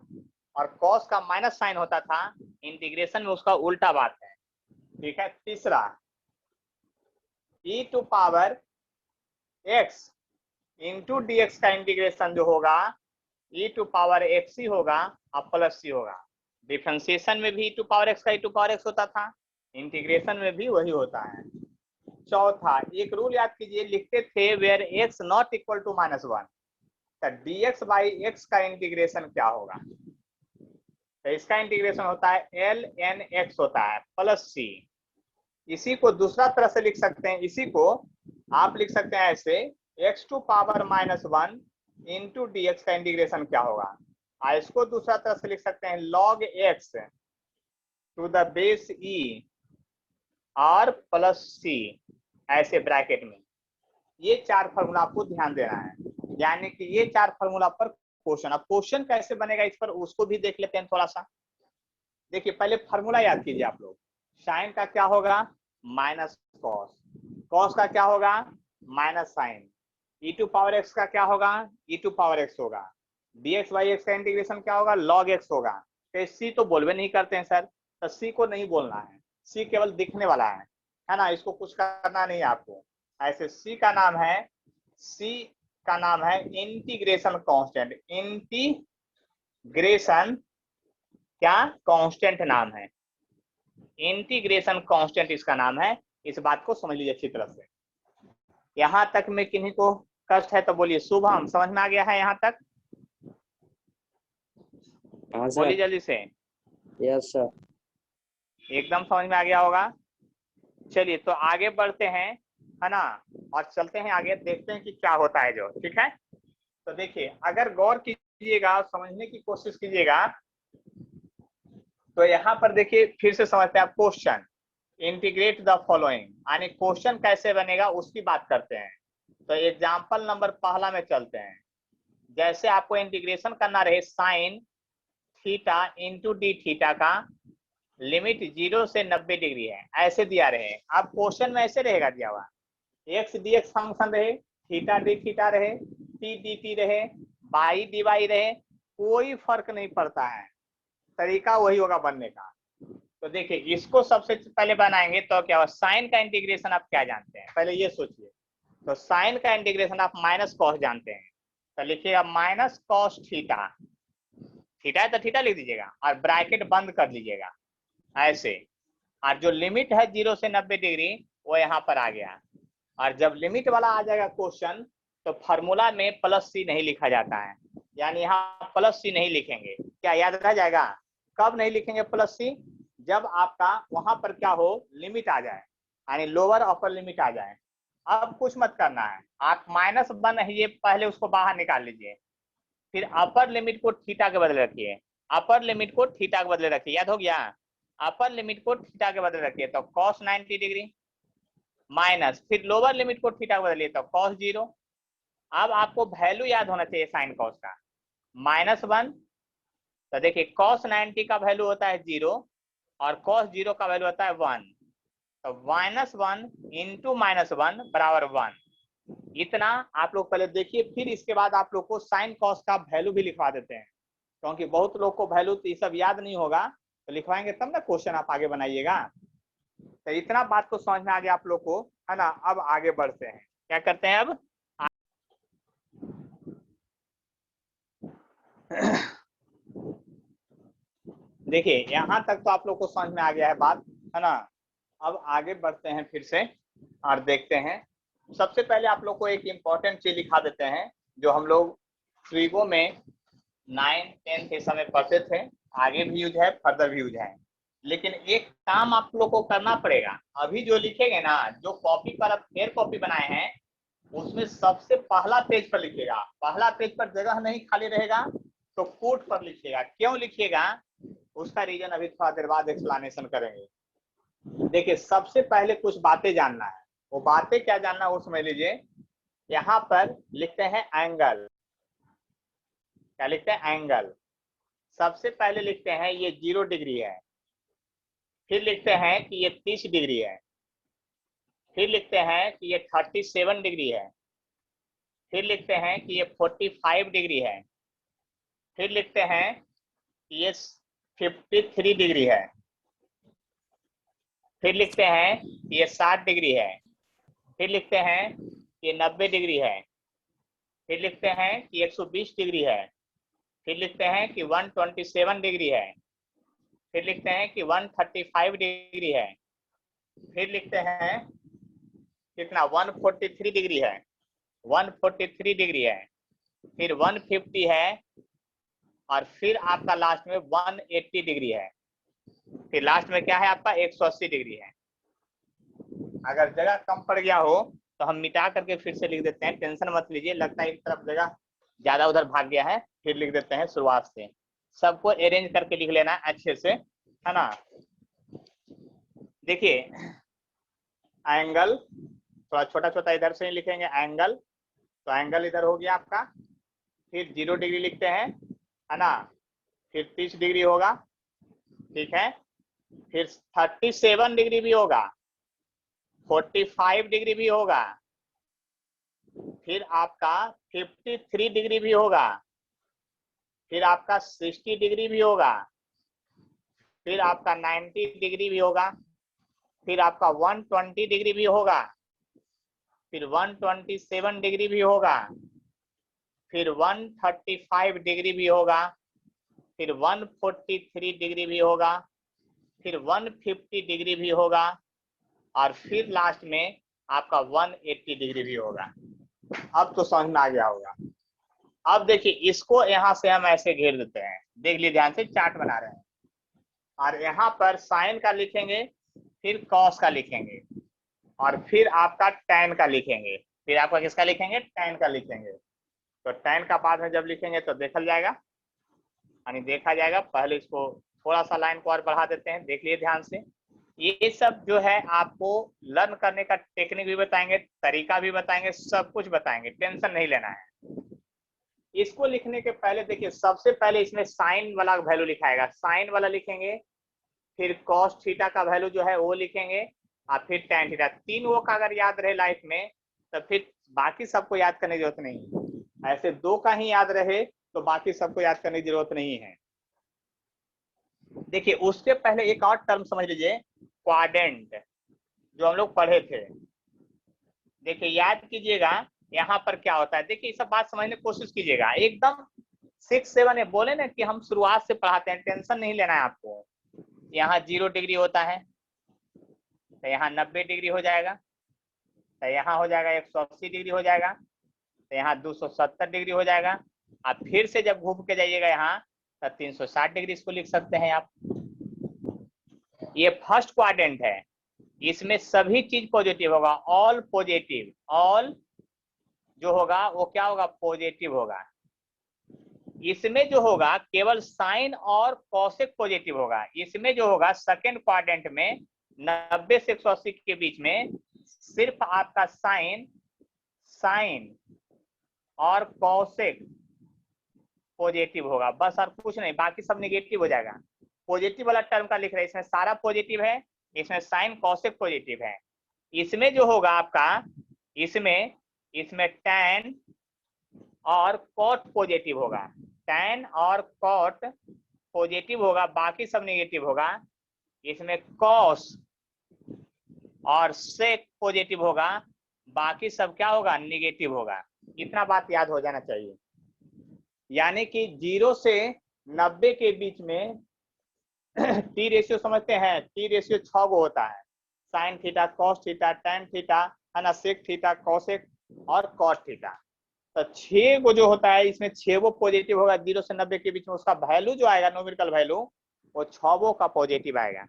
और कॉस का माइनस साइन होता था, इंटीग्रेशन में उसका उल्टा बात है। ठीक है। तीसरा, e to power x into d x का इंटीग्रेशन जो होगा e टू पावर एक्स ही होगा और प्लस सी होगा। डिफरेंशिएशन में भी e टू पावर x का e टू पावर x होता था, इंटीग्रेशन में भी वही होता है। चौथा, एक रूल याद कीजिए, लिखते थे where x not equal to -1, तो dx बाई x का इंटीग्रेशन क्या होगा, तो इसका इंटीग्रेशन होता है ln x होता है प्लस सी। इसी को दूसरा तरह से लिख सकते हैं, इसी को आप लिख सकते हैं ऐसे, x to power -1 into d x का इंटीग्रेशन क्या होगा। इसको दूसरा तरह से लिख सकते हैं log x to the base e और प्लस सी, ऐसे ब्रैकेट में। ये चार फॉर्मूला आपको ध्यान देना है, यानी कि ये चार फॉर्मूला पर क्वेश्चन। अब क्वेश्चन कैसे बनेगा इस पर उसको भी देख लेते हैं थोड़ा सा। देखिए पहले फॉर्मूला याद कीजिए आप लोग। साइन का क्या होगा, माइनस कॉस, कॉस का क्या होगा, minus sine, e to power x का क्या होगा, ई टू पावर एक्स होगा, dx बाई एक्स का इंटीग्रेशन क्या होगा, log x होगा। तो सी तो बोलवे नहीं करते हैं सर, तो सी को नहीं बोलना है, सी केवल दिखने वाला है ना, इसको कुछ करना नहीं है आपको। ऐसे सी का नाम है इंटीग्रेशन कांस्टेंट। इंटीग्रेशन क्या कांस्टेंट नाम है, इंटीग्रेशन कांस्टेंट इसका नाम है। इस बात को समझ लीजिए अच्छी तरह से। यहां तक में किन्हीं को कष्ट है तो बोलिए। शुभम, समझ में आ गया है यहाँ तक? बोलिए जल्दी से। Yes sir. एकदम समझ में आ गया होगा। चलिए तो आगे बढ़ते हैं, है ना, और चलते हैं आगे, देखते हैं कि क्या होता है जो। ठीक है, तो देखिए अगर गौर कीजिएगा, समझने की कोशिश कीजिएगा, तो यहाँ पर देखिए फिर से समझते हैं आप। क्वेश्चन, इंटीग्रेट द फॉलोइंग, यानी क्वेश्चन कैसे बनेगा उसकी बात करते हैं। तो एग्जाम्पल नंबर पहला में चलते हैं। जैसे आपको इंटीग्रेशन करना रहे sine theta into D theta का, लिमिट 0 से 90 डिग्री है, ऐसे दिया रहे। अब क्वेश्चन में ऐसे रहेगा दिया हुआ, एक्स डी एक्स फंक्शन रहे, थीटा डी थीटा रहे, टी डी टी रहे, बाई डी वाई रहे, कोई फर्क नहीं पड़ता है, तरीका वही होगा बनने का। तो देखिए इसको सबसे पहले बनाएंगे तो क्या होगा, साइन का इंटीग्रेशन आप क्या जानते हैं पहले ये सोचिए। तो साइन का इंटीग्रेशन आप माइनस कॉस जानते हैं, तो लिखिएगा माइनस कॉस थीटा, थीटा है तो थीटा लिख दीजिएगा और ब्रैकेट बंद कर लीजिएगा ऐसे। और जो लिमिट है 0 से 90 डिग्री वो यहाँ पर आ गया। और जब लिमिट वाला आ जाएगा क्वेश्चन तो फॉर्मूला में प्लस सी नहीं लिखा जाता है, यानी यहाँ प्लस सी नहीं लिखेंगे। क्या याद रह जाएगा? कब नहीं लिखेंगे प्लस सी? जब आपका वहां पर क्या हो, लिमिट आ जाए, यानी लोअर अपर लिमिट आ जाए। अब कुछ मत करना है, आप -1 है ये पहले उसको बाहर निकाल लीजिए, फिर अपर लिमिट को थीटा के बदले रखिए, अपर लिमिट को थीटा के बदले रखिए, याद हो गया? अपर लिमिट को थीटा के बदले रखिए तो cos 90 डिग्री माइनस, फिर लोअर लिमिट को थीटा के बदलिए तो cos 0। अब आपको वैल्यू याद होना चाहिए साइन कॉस का, -1 तो देखिए cos 90 का वैल्यू होता है 0 और cos 0 का वैल्यू होता है 1। तो -1 इंटू -1 बराबर 1। इतना आप लोग पहले देखिए, फिर इसके बाद आप लोग को साइन कॉस का वैल्यू भी लिखवा देते हैं, क्योंकि बहुत लोग को वैल्यू तो ये सब याद नहीं होगा, तो लिखवाएंगे तब ना क्वेश्चन आप आगे बनाइएगा। तो इतना बात को समझ में आ गया आप लोग को, है ना। अब आगे बढ़ते हैं, क्या करते हैं अब देखिए यहां तक तो आप लोग को समझ में आ गया है बात, है ना। अब आगे बढ़ते हैं फिर से और देखते हैं। सबसे पहले आप लोग को एक इम्पोर्टेंट चीज लिखा देते हैं, जो हम लोग ट्रिगो में 9, 10 के समय पढ़ते थे, आगे भी यूज है, फर्दर भी यूज है। लेकिन एक काम आप लोग को करना पड़ेगा, अभी जो लिखेंगे ना, जो कॉपी पर आप फेयर कॉपी बनाए हैं, उसमें सबसे पहला पेज पर लिखिएगा। पहला पेज पर जगह नहीं खाली रहेगा तो कोट पर लिखिएगा। क्यों लिखिएगा, उसका रीजन अभी थोड़ा देर बाद एक्सप्लेनेशन करेंगे। देखिए सबसे पहले कुछ बातें जानना है, वो बातें क्या जानना है वो समझ लीजिए। यहाँ पर लिखते हैं एंगल, क्या लिखते हैं एंगल। सबसे पहले लिखते हैं ये 0 डिग्री है, फिर लिखते हैं कि ये 30 डिग्री है, फिर लिखते हैं कि ये 37 डिग्री है, फिर लिखते हैं कि ये 45 डिग्री है, फिर लिखते हैं कि ये 53 डिग्री है, फिर लिखते हैं कि ये 60 डिग्री है, फिर लिखते हैं कि ये 90 डिग्री है, फिर लिखते हैं कि 120 डिग्री है, फिर लिखते हैं कि 127 डिग्री है, फिर लिखते हैं कि 135 डिग्री है, फिर लिखते हैं कितना 143 डिग्री है, 143 डिग्री है, फिर 150 है, और फिर आपका लास्ट में 180 डिग्री है, फिर लास्ट में क्या है आपका 180 डिग्री है। अगर जगह कम पड़ गया हो तो हम मिटा करके फिर से लिख देते हैं, टेंशन मत लीजिए, लगता है एक तरफ जगह ज्यादा उधर भाग गया है, फिर लिख देते हैं शुरुआत से। सबको अरेंज करके लिख लेना अच्छे से, है ना। देखिए एंगल थोड़ा छोटा छोटा इधर से ही लिखेंगे एंगल, तो एंगल इधर हो गया आपका, फिर 0 डिग्री लिखते हैं, है ना, फिर 30 डिग्री होगा, ठीक है, फिर 37 डिग्री भी होगा, 45 डिग्री भी होगा, फिर आपका 53 डिग्री भी होगा, फिर आपका 60 डिग्री भी होगा, फिर आपका 90 डिग्री भी होगा, फिर आपका 120 डिग्री भी होगा, फिर 127 डिग्री भी होगा, फिर 135 डिग्री भी होगा, फिर 143 डिग्री भी होगा, फिर 150 डिग्री भी होगा, और फिर लास्ट में आपका 180 डिग्री भी होगा। अब तो समझ में आ गया होगा। अब देखिए इसको यहाँ से हम ऐसे घेर देते हैं, देख लीजिए ध्यान से, चार्ट बना रहे हैं, और यहाँ पर साइन का लिखेंगे, फिर कॉस का लिखेंगे, और फिर आपका टैन का लिखेंगे, फिर आपका किसका लिखेंगे, टैन का लिखेंगे। तो टैन का बाद में जब लिखेंगे तो देखा जाएगा, यानी देखा जाएगा। पहले इसको थोड़ा सा लाइन को और बढ़ा देते हैं, देख लिए ध्यान से। ये सब जो है आपको लर्न करने का टेक्निक भी बताएंगे, तरीका भी बताएंगे, सब कुछ बताएंगे, टेंशन नहीं लेना है। इसको लिखने के पहले देखिए सबसे पहले इसमें साइन वाला वैल्यू लिखाएगा, साइन वाला लिखेंगे, फिर कॉस थीटा का वैल्यू जो है वो लिखेंगे, और फिर टैन थीटा। 3 वो का अगर याद रहे लाइफ में तो फिर बाकी सबको याद करने की जरूरत नहीं। ऐसे 2 का ही याद रहे तो बाकी सबको याद करने की जरूरत नहीं है। देखिए उससे पहले एक और टर्म समझ लीजिए, क्वाड्रेंट, जो हम लोग पढ़े थे। देखिए याद कीजिएगा यहाँ पर क्या होता है। देखिए सब बात समझने की कोशिश कीजिएगा, एकदम 6, 7 बोले ना कि हम शुरुआत से पढ़ाते हैं, टेंशन नहीं लेना है आपको। यहाँ 0 डिग्री होता है तो यहाँ 90 डिग्री हो जाएगा, तो यहाँ हो जाएगा 180 डिग्री हो जाएगा, तो यहाँ 270 डिग्री हो जाएगा। आप फिर से जब घूम के जाइएगा यहाँ तो 360 डिग्री इसको लिख सकते हैं आप। ये फर्स्ट क्वाड्रेंट है, इसमें सभी चीज पॉजिटिव होगा, ऑल पॉजिटिव, ऑल जो होगा वो क्या होगा, पॉजिटिव होगा। इसमें जो होगा केवल साइन और कॉसेक पॉजिटिव होगा। इसमें जो होगा सेकेंड क्वाड्रेंट में 90 से 180 के बीच में सिर्फ आपका साइन और कॉसेक पॉजिटिव होगा, बस और कुछ नहीं, बाकी सब नेगेटिव हो जाएगा। पॉजिटिव वाला टर्म का लिख रहे हैं, इसमें सारा पॉजिटिव है, इसमें साइन कॉसेक पॉजिटिव है। इसमें जो होगा आपका, इसमें टैन और कॉट पॉजिटिव होगा, टैन और कॉट पॉजिटिव होगा, बाकी सब नेगेटिव होगा। इसमें कॉस और सेक पॉजिटिव होगा, बाकी सब क्या होगा, नेगेटिव होगा। इतना बात याद हो जाना चाहिए। यानी कि 0 से 90 के बीच में टी रेशियो समझते हैं, टी रेशियो 6 गो होता है, sine theta, cos theta, tan theta, है ना, सेक थीटा, कॉसेक और कॉट थीटा। तो 6 गो जो होता है, इसमें 6 गो पॉजिटिव होगा 0 से 90 के बीच में, उसका वैल्यू जो आएगा न्यूमेरिकल वैल्यू वो 6 गो का पॉजिटिव आएगा।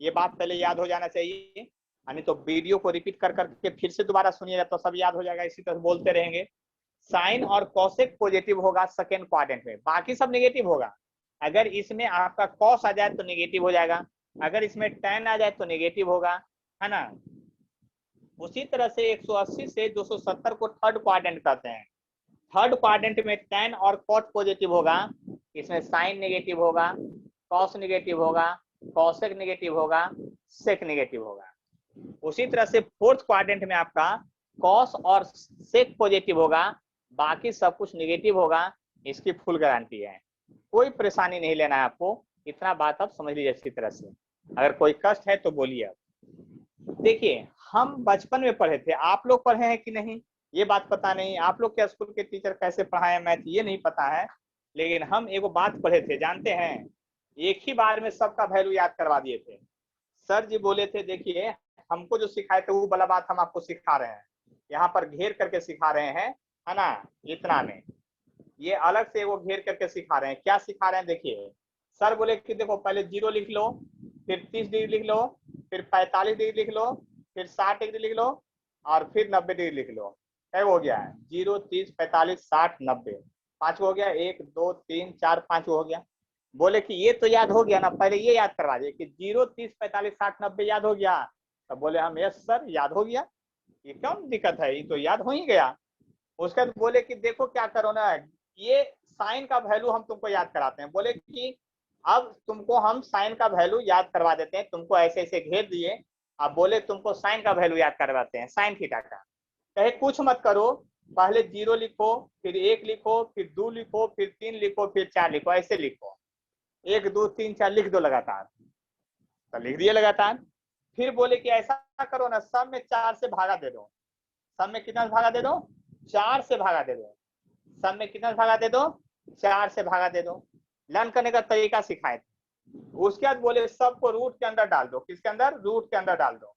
ये बात पहले याद हो जाना चाहिए, यानी तो वीडियो को रिपीट कर करके फिर से दोबारा सुनिएगा तो सब याद हो जाएगा, इसी तरह बोलते रहेंगे। साइन और कॉसेक पॉजिटिव होगा सेकेंड क्वाड्रेंट में, बाकी सब नेगेटिव होगा। अगर इसमें आपका कॉस आ जाए तो नेगेटिव हो जाएगा, अगर इसमें टैन आ जाए तो नेगेटिव होगा, है ना। उसी तरह से 180 से 270 को थर्ड क्वाड्रेंट कहते हैं। थर्ड क्वाड्रेंट में टैन और कॉट पॉजिटिव होगा, इसमें साइन नेगेटिव होगा, कॉस नेगेटिव होगा, कॉसेक नेगेटिव होगा, सेक नेगेटिव होगा। उसी तरह से फोर्थ क्वाड्रेंट में आपका कॉस और सेक पॉजिटिव होगा, बाकी सब कुछ नेगेटिव होगा। इसकी फुल गारंटी है, कोई परेशानी नहीं लेना है आपको, इतना बात आप समझ लीजिए अच्छी तरह से। अगर कोई कष्ट है तो बोलिए। अब देखिए, हम बचपन में पढ़े थे, आप लोग पढ़े हैं कि नहीं ये बात पता नहीं, आप लोग के स्कूल के टीचर कैसे पढ़ाए मैथ ये नहीं पता है, लेकिन हम एगो बात पढ़े थे, जानते हैं, एक ही बार में सबका वैल्यू याद करवा दिए थे। सर जी बोले थे, देखिए हमको जो सिखाए थे वो वाला बात हम आपको सिखा रहे हैं, यहाँ पर घेर करके सिखा रहे हैं, है ना, इतना में ये अलग से वो घेर करके सिखा रहे हैं। क्या सिखा रहे हैं देखिए, सर बोले कि देखो पहले 0 लिख लो, फिर 30 डिग्री लिख लो, फिर 45 डिग्री लिख लो, फिर 60 डिग्री लिख लो, और फिर 90 डिग्री लिख लो। क्या हो गया है, 0, 30, 45, 60, 90, 5 हो गया, 1, 2, 3, 4, 5 हो गया। बोले कि ये तो याद हो गया ना, पहले ये याद करवा दिए कि 0, 30, 45, 60, 90 याद हो गया। तब बोले हम, यस सर याद हो गया, ये क्यों दिक्कत है, ये तो याद हो ही गया। उसके बाद बोले कि देखो क्या करो ना, ये साइन का वैल्यू हम तुमको याद कराते हैं। बोले कि अब तुमको हम साइन का वैल्यू याद करवा देते हैं, तुमको ऐसे ऐसे घेर दिए, अब बोले तुमको साइन का वैल्यू याद करवाते हैं, साइन थीटा का। कहे कुछ मत करो, पहले 0 लिखो, फिर 1 लिखो, फिर 2 लिखो, फिर 3 लिखो, फिर 4 लिखो, ऐसे लिखो, 1, 2, 3, 4 लिख दो लगातार। तो लिख दिए लगातार। फिर बोले कि ऐसा करो ना, सब में 4 से भागा दे दो। सब में कितना भागा दे दो, 4 से भागा दे दो। सब में कितना भागा दे दो, 4 से भागा दे दो। लर्न करने का तरीका सिखाए थे। उसके बाद बोले सबको रूट के अंदर डाल दो। किसके अंदर, रूट के अंदर डाल दो।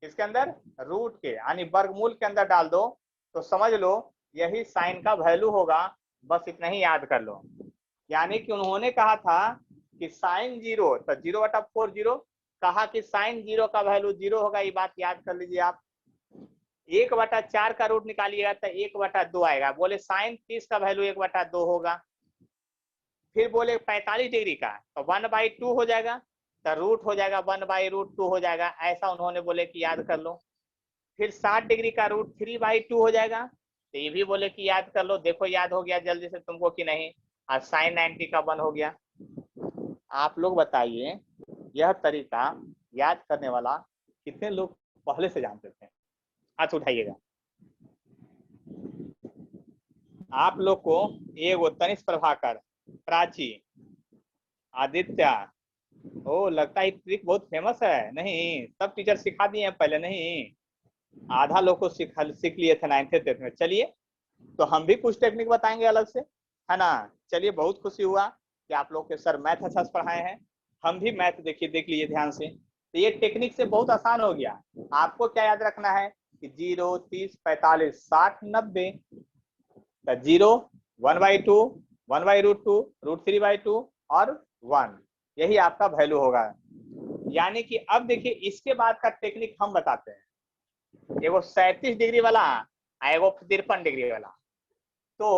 किसके अंदर, रूट के, यानी वर्गमूल के अंदर डाल दो। तो समझ लो यही साइन का वैल्यू होगा, बस इतना ही याद कर लो। यानी कि उन्होंने कहा था कि साइन 0, तो 0/4 0, कहा कि साइन 0 का वैल्यू 0 होगा, ये बात याद कर लीजिए आप। 1/4 का रूट निकालिएगा तो 1/2 आएगा। बोले साइन 30 का वैल्यू 1/2 होगा। फिर बोले 45 डिग्री का तो 1/2 हो जाएगा, तो रूट हो जाएगा 1/√2 हो जाएगा, ऐसा उन्होंने बोले कि याद कर लो। फिर 60 डिग्री का रूट 3/2 हो जाएगा, तो ये भी बोले कि याद कर लो। देखो याद हो गया जल्दी से तुमको कि नहीं। और साइन 90 का 1 हो गया। आप लोग बताइए, यह तरीका याद करने वाला कितने लोग पहले से जानते थे, हाथ उठाइएगा। आप लोग को एगो तनिष्क प्रभाकर, प्राची, आदित्य, ओ लगता है ट्रिक बहुत फेमस है। नहीं, सब टीचर सिखा दिए हैं पहले, नहीं आधा लोग को सीख लिए थे 9th 10th में। चलिए तो हम भी कुछ टेक्निक बताएंगे अलग से, है ना। चलिए, बहुत खुशी हुआ कि आप लोग के सर मैथ अच्छा से पढ़ाए हैं। हम भी मैथ देखिए, देख लीजिए ध्यान से। तो ये टेक्निक से बहुत आसान हो गया। आपको क्या याद रखना है कि 0, 30, 45, 60, 90, 0, 1/2, 1/√2, √3/2 और 1, यही आपका वैल्यू होगा। यानी कि अब देखिए इसके बाद का टेक्निक हम बताते हैं। एगो 37 डिग्री वाला, एगो 53 डिग्री वाला। तो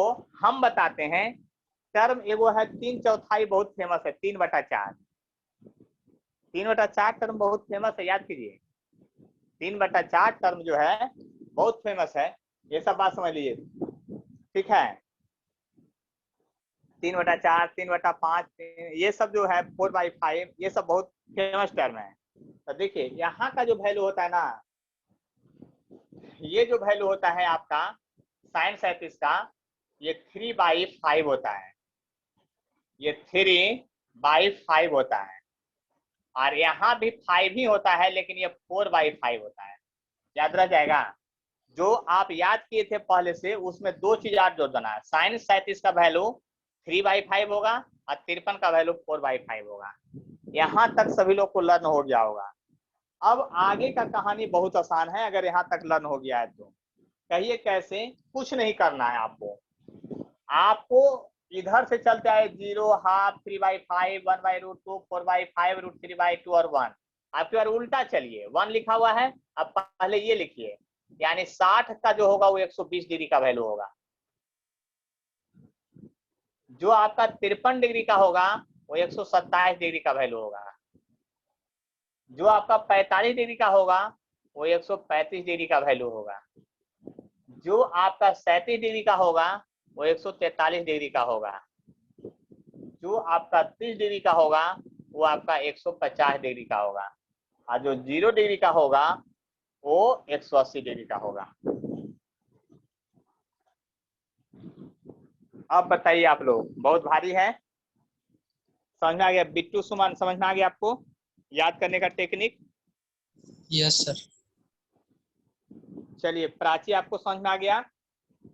हम बताते हैं, टर्म एगो है 3/4, बहुत फेमस है, 3/4। 3/4 टर्म बहुत फेमस है, याद कीजिए। 3/4 टर्म जो है बहुत फेमस है, ये सब बात समझ लीजिए, ठीक है। 3/4, 3/5, ये सब जो है 4/5, ये सब बहुत फेमस टर्म है। तो देखिए यहाँ का जो वैल्यू होता है ना, ये जो वैल्यू होता है आपका साइन 37 का, ये 3/5 होता है, ये 3/5 होता है, और यहाँ भी 5 ही होता है, लेकिन ये 4/5 होता है। याद रह जाएगा। जो आप याद किए थे पहले से, उसमें दो चीज आप जोड़ देना है। साइन 37 का वैल्यू 3/5 होगा और 53 का वैल्यू 4/5 होगा। यहाँ तक सभी लोग को लर्न हो गया होगा। अब आगे का कहानी बहुत आसान है, अगर यहाँ तक लर्न हो गया है तो। कहिए कैसे? कुछ नहीं करना है आपको इधर से चलते आए 0, हाफ, 3/5, 1/√2, 4/5, √3/2 और 1। आपके बार उल्टा चलिए, 1 लिखा हुआ है, अब पहले ये लिखिए, यानी 60 का जो होगा वो 120 डिग्री का वैल्यू होगा। जो आपका 53 डिग्री का होगा वो 127 डिग्री का वैल्यू होगा। जो आपका 45 डिग्री का होगा वो 135 डिग्री का वैल्यू होगा। जो आपका 37 डिग्री का होगा वो 143 डिग्री का होगा। जो आपका 30 डिग्री का होगा वो आपका 150 डिग्री का होगा, और जो 0 डिग्री का होगा वो 180 डिग्री का होगा। अब बताइए आप लोग, बहुत भारी है? समझ में आ गया? बिट्टू, सुमन, समझ में आ गया आपको याद करने का टेक्निक? Yes sir. चलिए, प्राची आपको समझ में आ गया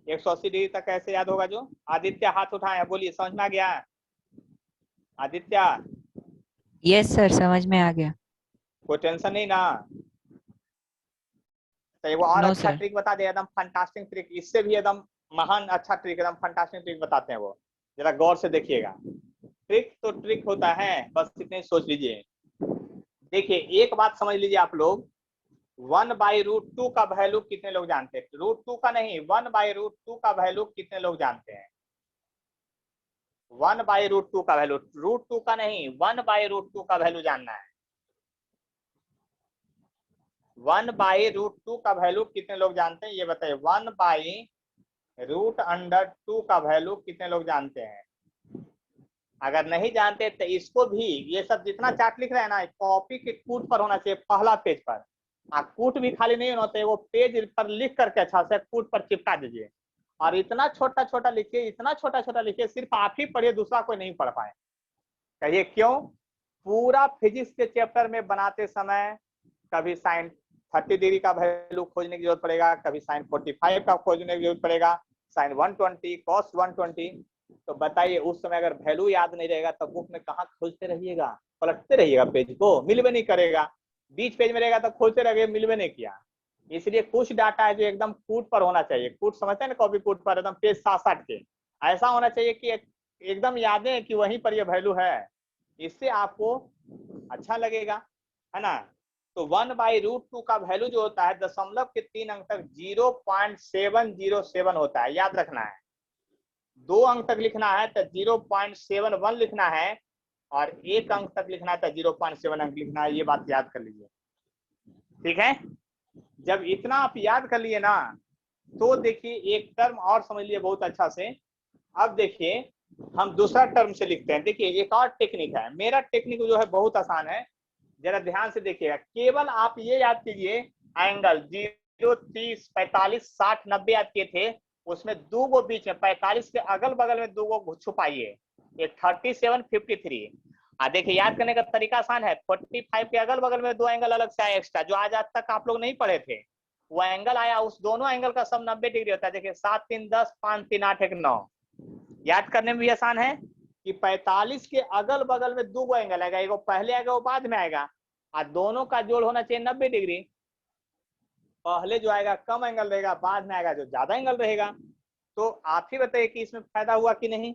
180 डिग्री तक कैसे याद होगा? जो आदित्य हाथ उठाए, बोलिए समझ में आ गया? आदित्य, यस सर, समझ में आ गया। कोई टेंशन नहीं ना? तो वो और नो अच्छा सर। ट्रिक बता दे, एकदम फंटास्टिक ट्रिक, इससे भी एकदम महान अच्छा ट्रिक, एकदम फंटास्टिक ट्रिक बताते हैं वो, जरा गौर से देखिएगा। ट्रिक तो ट्रिक होता है, बस इतने सोच लीजिए। देखिए एक बात समझ लीजिए आप लोग, 1/√2 का वैल्यू कितने लोग जानते हैं? √2 का नहीं, 1/√2 का वैल्यू कितने लोग जानते हैं? 1/√2 का वैल्यू, √2 का नहीं, 1/√2 का वैल्यू जानना है। 1/√2 का वैल्यू कितने लोग जानते हैं, ये बताइए। 1/√2 का वैल्यू कितने लोग जानते हैं? अगर नहीं जानते तो इसको भी, ये सब जितना चार्ट लिख रहे हैं ना, कॉपी के कूट पर होना चाहिए, पहला पेज पर। कूट भी खाली नहीं होना चाहिए, वो पेज पर लिख करके अच्छा से कूट पर चिपका दीजिए, और इतना छोटा छोटा लिखिए, इतना छोटा छोटा लिखिए, सिर्फ आप ही पढ़िए, दूसरा कोई नहीं पढ़ पाए। कहिए क्यों? पूरा फिजिक्स के चैप्टर में बनाते समय कभी साइन 30 डिग्री का वैल्यू खोजने की जरूरत पड़ेगा, कभी साइन 45 का खोजने की जरूरत पड़ेगा, साइन 120, कॉस 120। तो बताइए उस समय अगर वैल्यू याद नहीं रहेगा तो बुक में कहाँ खोजते रहिएगा? पलटते रहिएगा पेज को, मिलवे नहीं करेगा। बीच पेज में रहेगा तो खोजते रहिए, मिलवे नहीं किया। इसलिए कुछ डाटा है जो एकदम कूट पर होना चाहिए। कूट समझते हैं ना, कॉपी कूट पर एकदम पेज 7-8 के, ऐसा होना चाहिए कि एकदम याद है कि वहीं पर ये वैल्यू है। इससे आपको अच्छा लगेगा, है ना? तो 1/√2 का वैल्यू जो होता है दशमलव के 3 अंक तक 0.707 होता है, याद रखना है। 2 अंक तक लिखना है तो 0.71 लिखना है, और 1 अंक तक लिखना है तो 0.7 अंक लिखना है। ये बात याद कर लीजिए, ठीक है? जब इतना आप याद कर लिए ना, तो देखिए एक टर्म और समझ लिए बहुत अच्छा से। अब देखिए हम दूसरा टर्म से लिखते हैं। देखिए एक और टेक्निक है, मेरा टेक्निक जो है बहुत आसान है, जरा ध्यान से देखिएगा। केवल आप ये याद कीजिए, एंगल 0, 30, 45, 60, 90 याद किए थे, उसमें दो गो बीच में 45 के अगल बगल में दो गो छुपाइए, एक 37, 53। देखिए याद करने का तरीका आसान है। 45 के अगल बगल में दो एंगल अलग से आया एक्स्ट्रा, जो आज तक आप लोग नहीं पढ़े थे, वो एंगल आया, उस दोनों एंगल का सम 90 डिग्री होता है। देखिए 7, 3, 10, 5, 3, 8, 1, 9। याद करने में भी आसान है कि 45 के अगल बगल में दो गो एंगल आएगा, एक पहले आएगा वो बाद में आएगा, और दोनों का जोड़ होना चाहिए 90 डिग्री। पहले जो आएगा कम एंगल रहेगा, बाद में आएगा जो ज्यादा एंगल रहेगा। तो आप ही बताइए कि इसमें फायदा हुआ कि नहीं?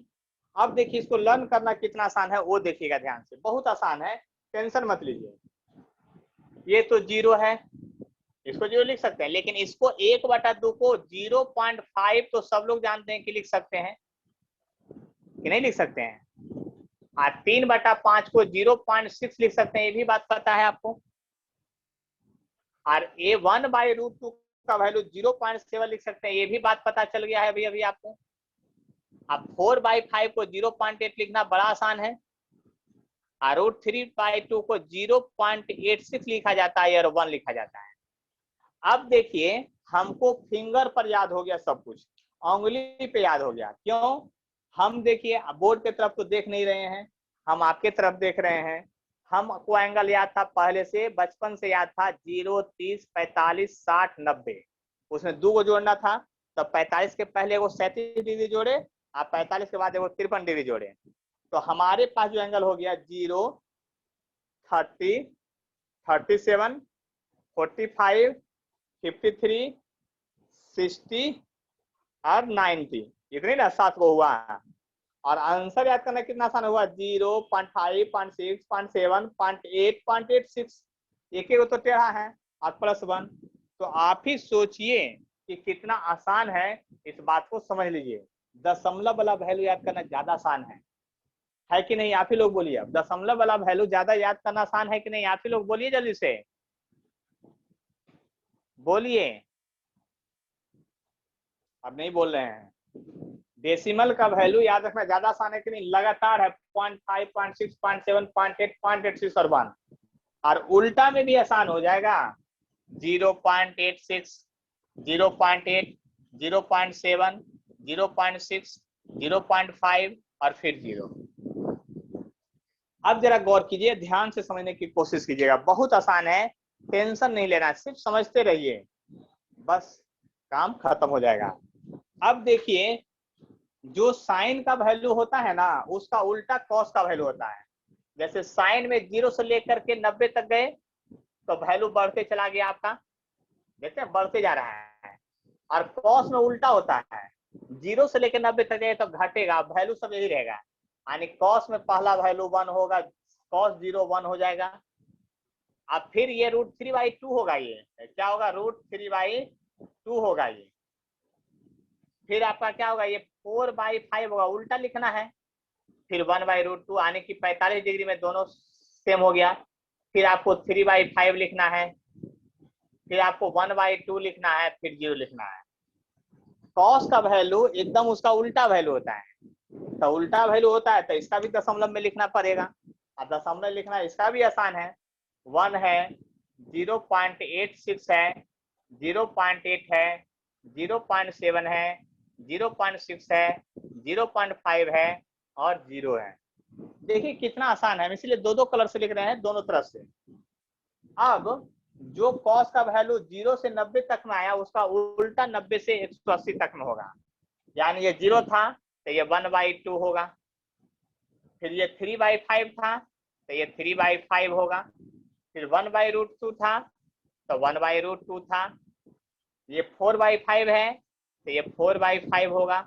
अब देखिए इसको लर्न करना कितना आसान है वो देखिएगा ध्यान से, बहुत आसान है, टेंशन मत लीजिए। ये तो 0 है, इसको 0 लिख सकते हैं, लेकिन इसको 1/2 को 0.5 तो सब लोग जानते हैं कि लिख सकते हैं कि नहीं लिख सकते हैं? 3/5 को 0.6 लिख सकते हैं, ये भी बात पता है आपको। और ये 1/√2 का वैल्यू 0.7 लिख सकते हैं, ये भी बात पता चल गया है अभी अभी आपको। अब 4/5 को 0.8 लिखना बड़ा आसान है, और √3/2 को 0.86 लिखा जाता है और 1 लिखा जाता है। अब देखिए हमको फिंगर पर याद हो गया सब कुछ, उंगली पे याद हो गया। क्यों? हम देखिए बोर्ड की तरफ तो देख नहीं रहे हैं, हम आपके तरफ देख रहे हैं। हमको एंगल याद था पहले से, बचपन से याद था, 0, 30, 45, 60, 90। उसमें 2 को जोड़ना था, तो 45 के पहले वो 37 डिग्री जोड़े, और 45 के बाद वो 53 डिग्री जोड़े। तो हमारे पास जो एंगल हो गया 0, 30, 37, 45, 53, 60 और 90, इतने ना 7 को हुआ। और आंसर याद करना कितना आसान हुआ, 0, 0.5, 0.6, 0.7, 0.8, 0.86, एक तो टेढ़ा है और +1। तो आप ही सोचिए कि कितना आसान है, इस बात को समझ लीजिए। दशमलव वाला वैल्यू याद करना ज्यादा आसान है कि नहीं? आप ही लोग बोलिए। अब दशमलव वाला वैल्यू ज्यादा याद करना आसान है कि नहीं? आप ही लोग बोलिए जल्दी से, बोलिए। अब नहीं बोल रहे हैं। डेसिमल का वैल्यू याद रखना ज्यादा आसान है कि नहीं? लगातार है 0.5, 0.6, 0.7, 0.8, 0.86 और 1। और उल्टा में भी आसान हो जाएगा, 0.86, 0.8, 0.7, 0.6, 0.5 और फिर 0। अब जरा गौर कीजिए, ध्यान से समझने की कोशिश कीजिएगा, बहुत आसान है, टेंशन नहीं लेना, सिर्फ समझते रहिए, बस काम खत्म हो जाएगा। अब देखिए जो साइन का वैल्यू होता है ना, उसका उल्टा कॉस का वैल्यू होता है। जैसे साइन में 0 से लेकर के 90 तक गए तो वैल्यू बढ़ते चला गया आपका, देखते हैं बढ़ते जा रहा है। और कॉस में उल्टा होता है, 0 से लेकर 90 तक गए तो घटेगा, वैल्यू सब यही रहेगा। यानी कॉस में पहला वैल्यू 1 होगा, कॉस 0 1 हो जाएगा। अब फिर ये √3/2 होगा, ये क्या होगा, √3/2 होगा ये। फिर आपका क्या होगा, ये 4/5 होगा, उल्टा लिखना है। फिर 1/√2, आने की 45 डिग्री में दोनों सेम हो गया। फिर आपको 3/5 लिखना है, फिर आपको 1/2 लिखना है, फिर 0 लिखना है। कॉस का वैल्यू एकदम उसका उल्टा वैल्यू होता है, तो उल्टा वैल्यू होता है तो इसका भी दशमलव में लिखना पड़ेगा। अब दशमलव लिखना इसका भी आसान है, 1 है, 0.86 है, 0.8 है, 0.7 है, 0.6 है, 0.5 है और 0 है। देखिए कितना आसान है, हम इसलिए दो कलर से लिख रहे हैं दोनों तरफ से। अब जो कॉस का वैल्यू 0 से 90 तक में आया, उसका उल्टा 90 से 180 तक में होगा। यानी ये 0 था तो ये 1/2 होगा, फिर ये 3/5 था तो ये 3/5 होगा, फिर 1/√2 था तो 1/√2 था, ये 4/5 है तो ये 4/5 होगा,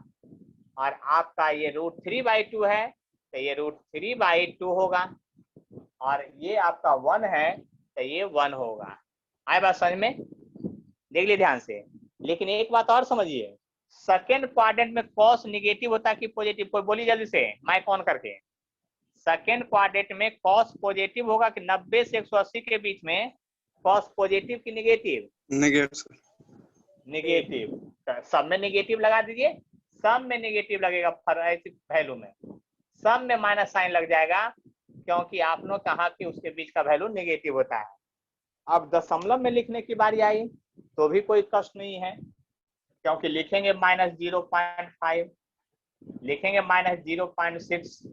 और आपका ये √3/2 है तो ये √3/2 होगा, और ये आपका 1 है तो ये 1 होगा। आए बात समझ में? देख लीजिए ध्यान से। लेकिन एक बात और समझिए, सेकेंड क्वाड्रेंट में कॉस निगेटिव होता है कि पॉजिटिव? कोई बोलिए जल्दी से, माइक ऑन करके। सेकेंड क्वाड्रेंट में कॉस पॉजिटिव होगा कि 90 से 180 के बीच में कॉस पॉजिटिव कि निगेटिव? निगेटिव। सब में निगेटिव लगा दीजिए, सब में निगेटिव लगेगा, वैल्यू में सब में माइनस साइन लग जाएगा, क्योंकि आपने कहा कि उसके बीच का वैल्यू निगेटिव होता है। अब दशमलव में लिखने की बारी आई तो भी कोई कष्ट नहीं है, क्योंकि लिखेंगे -0.5, लिखेंगे -0.6,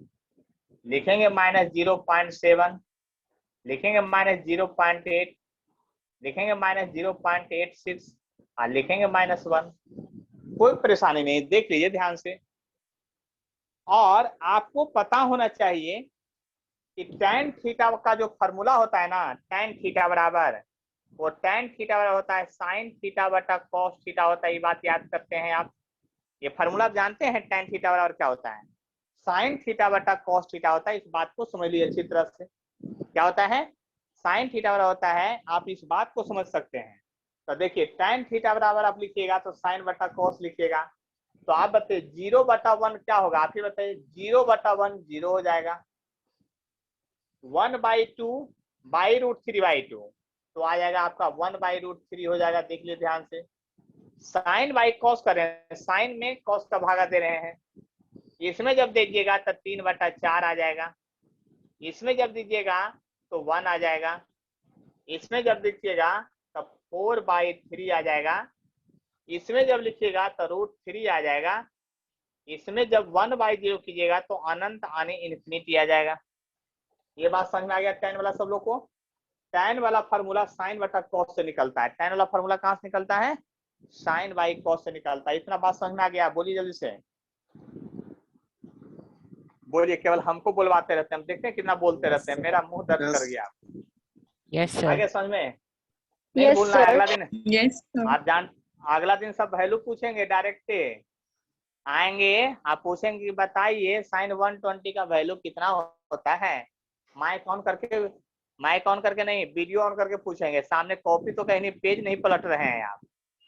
लिखेंगे -0.7, लिखेंगे -0.8, लिखेंगे -0.86 और लिखेंगे -1। कोई परेशानी नहीं, देख लीजिए ध्यान से। और आपको पता होना चाहिए कि tan थीटा का जो फॉर्मूला होता है ना, tan थीटा बराबर, वो tan थीटा बराबर होता है sin थीटा बटा cos थीटा होता है। ये बात याद करते हैं आप, ये फॉर्मूला जानते हैं tan थीटा बराबर क्या होता है? sin थीटा बटा cos थीटा होता है। इस बात को समझ लीजिए अच्छी तरह से, क्या होता है? sin थीटा बराबर होता है, आप इस बात को समझ सकते हैं। तो देखिए tan थीटा बराबर आप लिखिएगा तो sin बटा cos लिखिएगा, तो आप बताइए 0/1 क्या होगा? आप ही बताइए, 0/1 0 हो जाएगा, 1/2 बाई √3/2 तो आ जाएगा आपका 1/√3 हो जाएगा। देख लीजिए ध्यान से, साइन बाई कॉस कर रहे हैं, साइन में कॉस का भागा दे रहे हैं, इसमें जब दीजिएगा तो 3/4 आ जाएगा, इसमें जब दीजिएगा तो 1 आ जाएगा, इसमें जब लिखिएगा तो 4/3 आ जाएगा, इसमें जब लिखिएगा तो √3 आ जाएगा, इसमें जब 1/0 कीजिएगा तो अनंत आने इन्फिनिटी आ जाएगा। ये बात समझ में आ गया tan वाला सब लोग को? tan वाला फार्मूला sin बटा cos से निकलता है। tan वाला फार्मूला कहां से निकलता है? sin बाई cos से निकलता है। इतना बात समझ में आ गया? बोलिए जल्दी से, बोलिए। केवल हमको बुलवाते रहते हैं, हम देखते हैं कितना बोलते रहते हैं। मेरा मुंह दर्द कर गया। Yes sir. आगे समझ में नहीं Yes, बोलना है। sir. अगला दिन Yes, sir. आप जान, अगला दिन सब वैल्यू पूछेंगे, डायरेक्ट आएंगे, आप पूछेंगे कि बताइए sin 120 का वैल्यू कितना होता है। माइक ऑन करके नहीं, वीडियो ऑन करके पूछेंगे। सामने कॉपी तो कहीं नहीं, पेज नहीं पलट रहे हैं आप,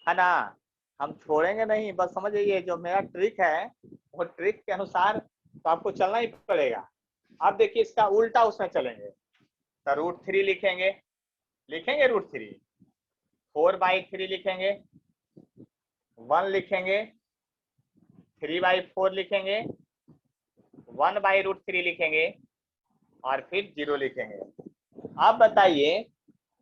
है ना? हम छोड़ेंगे नहीं, बस समझ जाइए जो मेरा ट्रिक है वो ट्रिक के अनुसार तो आपको चलना ही पड़ेगा। अब देखिए इसका उल्टा उसमें चलेंगे तो √3 लिखेंगे, √3, 4/3 लिखेंगे, 1 लिखेंगे, 3/4 लिखेंगे, 1/√3 लिखेंगे और फिर 0 लिखेंगे। अब बताइए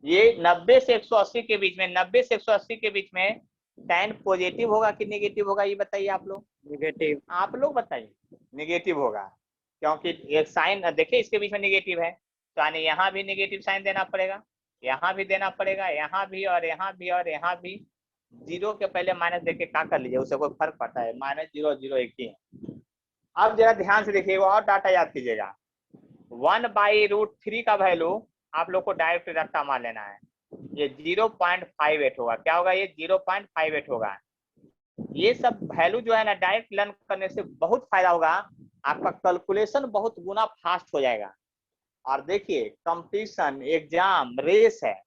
ये 90 से 180 के बीच में, 90 से 180 के बीच में tan पॉजिटिव होगा कि नेगेटिव होगा? ये बताइए आप लोग। नेगेटिव। आप लोग बताइए। नेगेटिव होगा, क्योंकि एक साइन देखिए इसके बीच में नेगेटिव है, तो यानी यहाँ भी नेगेटिव साइन देना पड़ेगा, यहाँ भी देना पड़ेगा, यहाँ भी और यहाँ भी और यहाँ भी। 0 के पहले माइनस देके क्या कर लीजिए, उससे कोई फर्क पड़ता है? -0 0 एक ही है। अब जरा ध्यान से देखिएगा और डाटा याद कीजिएगा। 1/√3 का वैल्यू आप लोग को डायरेक्ट रट्टा मार लेना है। ये 0.58 होगा। क्या होगा? ये 0.58 होगा। ये सब वैल्यू जो है ना डायरेक्ट लर्न करने से बहुत फायदा होगा, आपका कैलकुलेशन बहुत गुना फास्ट हो जाएगा। और देखिए कंपटीशन, एग्जाम, रेस है,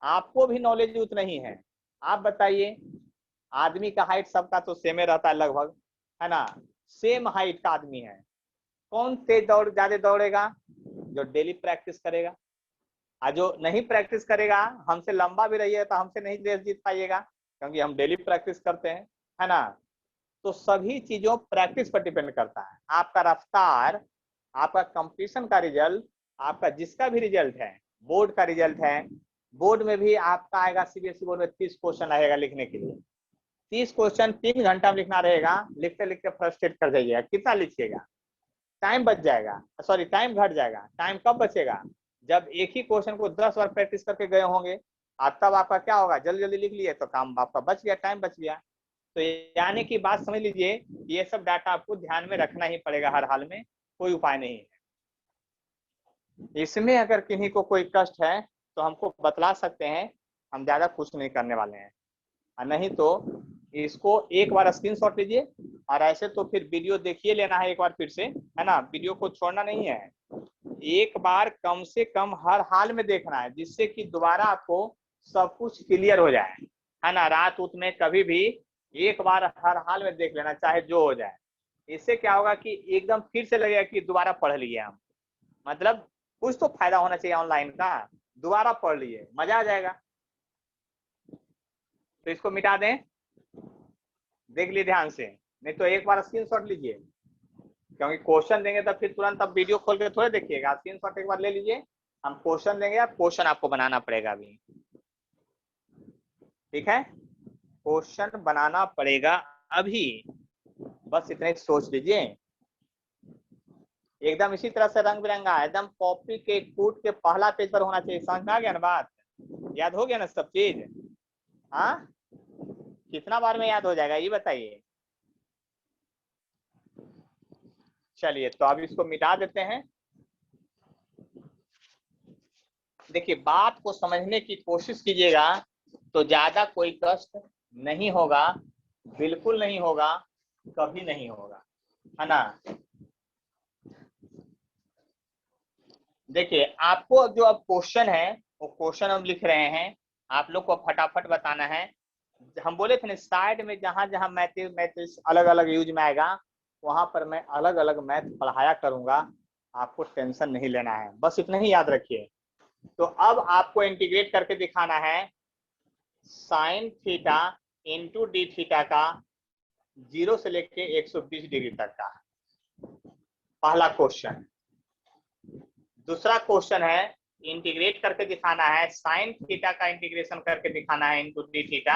आपको भी नॉलेज उतना ही है। आप बताइए, आदमी का हाइट सबका तो सेम ही रहता है लगभग, है ना? सेम हाइट का आदमी है, कौन तेज ज्यादा दौड़ेगा? जो डेली प्रैक्टिस करेगा। और जो नहीं प्रैक्टिस करेगा, हमसे लंबा भी रहिए तो हमसे नहीं रेस जीत पाइएगा, क्योंकि हम डेली प्रैक्टिस करते हैं, है ना? तो सभी चीजों प्रैक्टिस पर डिपेंड करता है। आपका रफ्तार, आपका कंपटीशन का रिजल्ट, आपका जिसका भी रिजल्ट है, बोर्ड का रिजल्ट है, बोर्ड में भी आपका आएगा, सीबीएसई बोर्ड में 30 क्वेश्चन आएगा लिखने के लिए। 30 क्वेश्चन 3 घंटा में लिखना रहेगा, लिखते लिखते फ्रस्ट्रेट कर जाइएगा। कितना लिखिएगा? टाइम बच जाएगा, सॉरी टाइम घट जाएगा। टाइम कब बचेगा? जब एक ही क्वेश्चन को 10 बार प्रैक्टिस करके गए होंगे, और तब आपका क्या होगा? जल्दी जल्दी लिख लिए तो काम आपका बच गया, टाइम बच गया। तो यानी कि बात समझ लीजिए, ये सब डाटा आपको ध्यान में रखना ही पड़ेगा हर हाल में, कोई उपाय नहीं है। इसमें अगर किन्हीं को कोई कष्ट है तो हमको बतला सकते हैं, हम ज्यादा कुछ नहीं करने वाले हैं। और नहीं तो इसको एक बार स्क्रीनशॉट लीजिए, और ऐसे तो फिर वीडियो देखिए लेना है एक बार फिर से, है ना? वीडियो को छोड़ना नहीं है, एक बार कम से कम हर हाल में देखना है, जिससे कि दोबारा आपको सब कुछ क्लियर हो जाए, है ना? रात उत में कभी भी एक बार हर हाल में देख लेना, चाहे जो हो जाए। इससे क्या होगा कि एकदम फिर से लगेगा कि दोबारा पढ़ लिए हम, मतलब कुछ तो फायदा होना चाहिए ऑनलाइन का। दोबारा पढ़ लिए, मजा आ जाएगा। तो इसको मिटा दें, देख लिए ध्यान से, नहीं तो एक बार स्क्रीनशॉट लीजिए, क्योंकि क्वेश्चन देंगे तो फिर तुरंत अब वीडियो खोल के थोड़े देखिएगा। स्क्रीनशॉट एक बार ले लीजिए, हम क्वेश्चन देंगे, अब क्वेश्चन आपको बनाना पड़ेगा अभी, ठीक है? क्वेश्चन बनाना पड़ेगा अभी, बस इतने सोच लीजिए। एकदम इसी तरह से रंग बिरंगा, एकदम कॉपी के कूट के पहला पेज पर होना चाहिए। समझ में आ गया ना बात? याद हो गया ना सब चीज? हाँ, कितना बार में याद हो जाएगा ये बताइए? चलिए तो अब इसको मिटा देते हैं। देखिए बात को समझने की कोशिश कीजिएगा तो ज्यादा कोई कष्ट नहीं होगा, बिल्कुल नहीं होगा, कभी नहीं होगा, है ना? देखिए आपको जो अब क्वेश्चन है वो क्वेश्चन हम लिख रहे हैं, आप लोग को फटाफट बताना है। हम बोले थे ना साइड में जहां जहां मैथ अलग अलग यूज में आएगा, वहां पर मैं अलग अलग मैथ पढ़ाया करूंगा, आपको टेंशन नहीं लेना है, बस इतना ही याद रखिए। तो अब आपको इंटीग्रेट करके दिखाना है sine theta into D theta का 0 से लेके 120 डिग्री तक का। पहला क्वेश्चन। दूसरा क्वेश्चन है इंटीग्रेट करके दिखाना है, साइन थीटा का इंटीग्रेशन करके दिखाना है इनटू डी थीटा,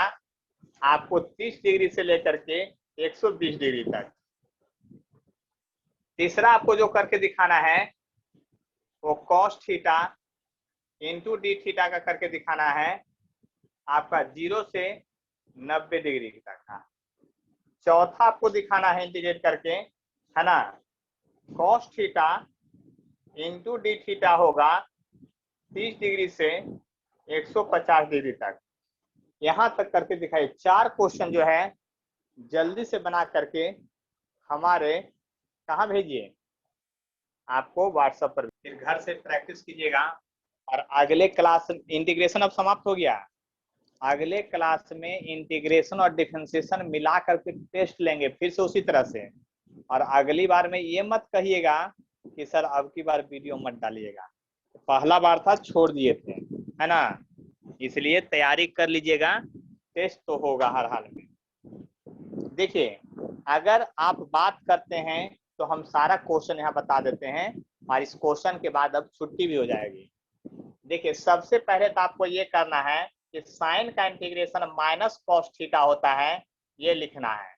आपको 30 डिग्री से लेकर के 120 डिग्री तक। तीसरा आपको जो करके दिखाना है वो cos theta into D theta का करके दिखाना है आपका 0 से 90 डिग्री तक का। चौथा आपको दिखाना है इंटीग्रेट करके, है ना, cos theta into D theta होगा 30 डिग्री से 150 डिग्री तक। यहां तक करके दिखाइए। 4 क्वेश्चन जो है जल्दी से बना करके हमारे कहाँ भेजिए, आपको व्हाट्सएप पर। फिर घर से प्रैक्टिस कीजिएगा और अगले क्लास इंटीग्रेशन अब समाप्त हो गया। अगले क्लास में इंटीग्रेशन और डिफरेंशिएशन मिला करके टेस्ट लेंगे फिर से उसी तरह से। और अगली बार में ये मत कहिएगा कि सर अब की बार वीडियो मत डालिएगा, पहला बार था छोड़ दिए थे, है ना, इसलिए तैयारी कर लीजिएगा, टेस्ट तो होगा हर हाल में। देखिए अगर आप बात करते हैं तो हम सारा क्वेश्चन यहाँ बता देते हैं और इस क्वेश्चन के बाद अब छुट्टी भी हो जाएगी। देखिए सबसे पहले तो आपको ये करना है कि साइन का इंटीग्रेशन माइनस कॉस थीटा होता है, ये लिखना है।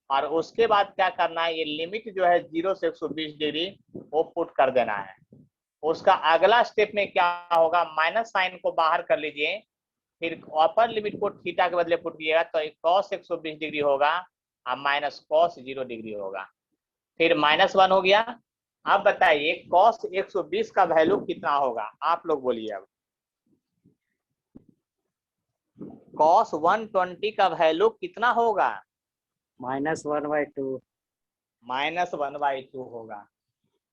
और उसके बाद क्या करना है, ये लिमिट जो है 0 से 120 डिग्री वो पुट कर देना है। उसका अगला स्टेप में क्या होगा, माइनस साइन को बाहर कर लीजिए, फिर अपर लिमिट को थीटा के बदले पुट कीजिएगा तो कॉस 120 डिग्री होगा और माइनस कॉस 0 डिग्री होगा। फिर -1 हो गया। अब बताइए कॉस 120 का वैल्यू कितना होगा, आप लोग बोलिए। अब कॉस 120 का वैल्यू कितना होगा? -1/2। -1/2 होगा।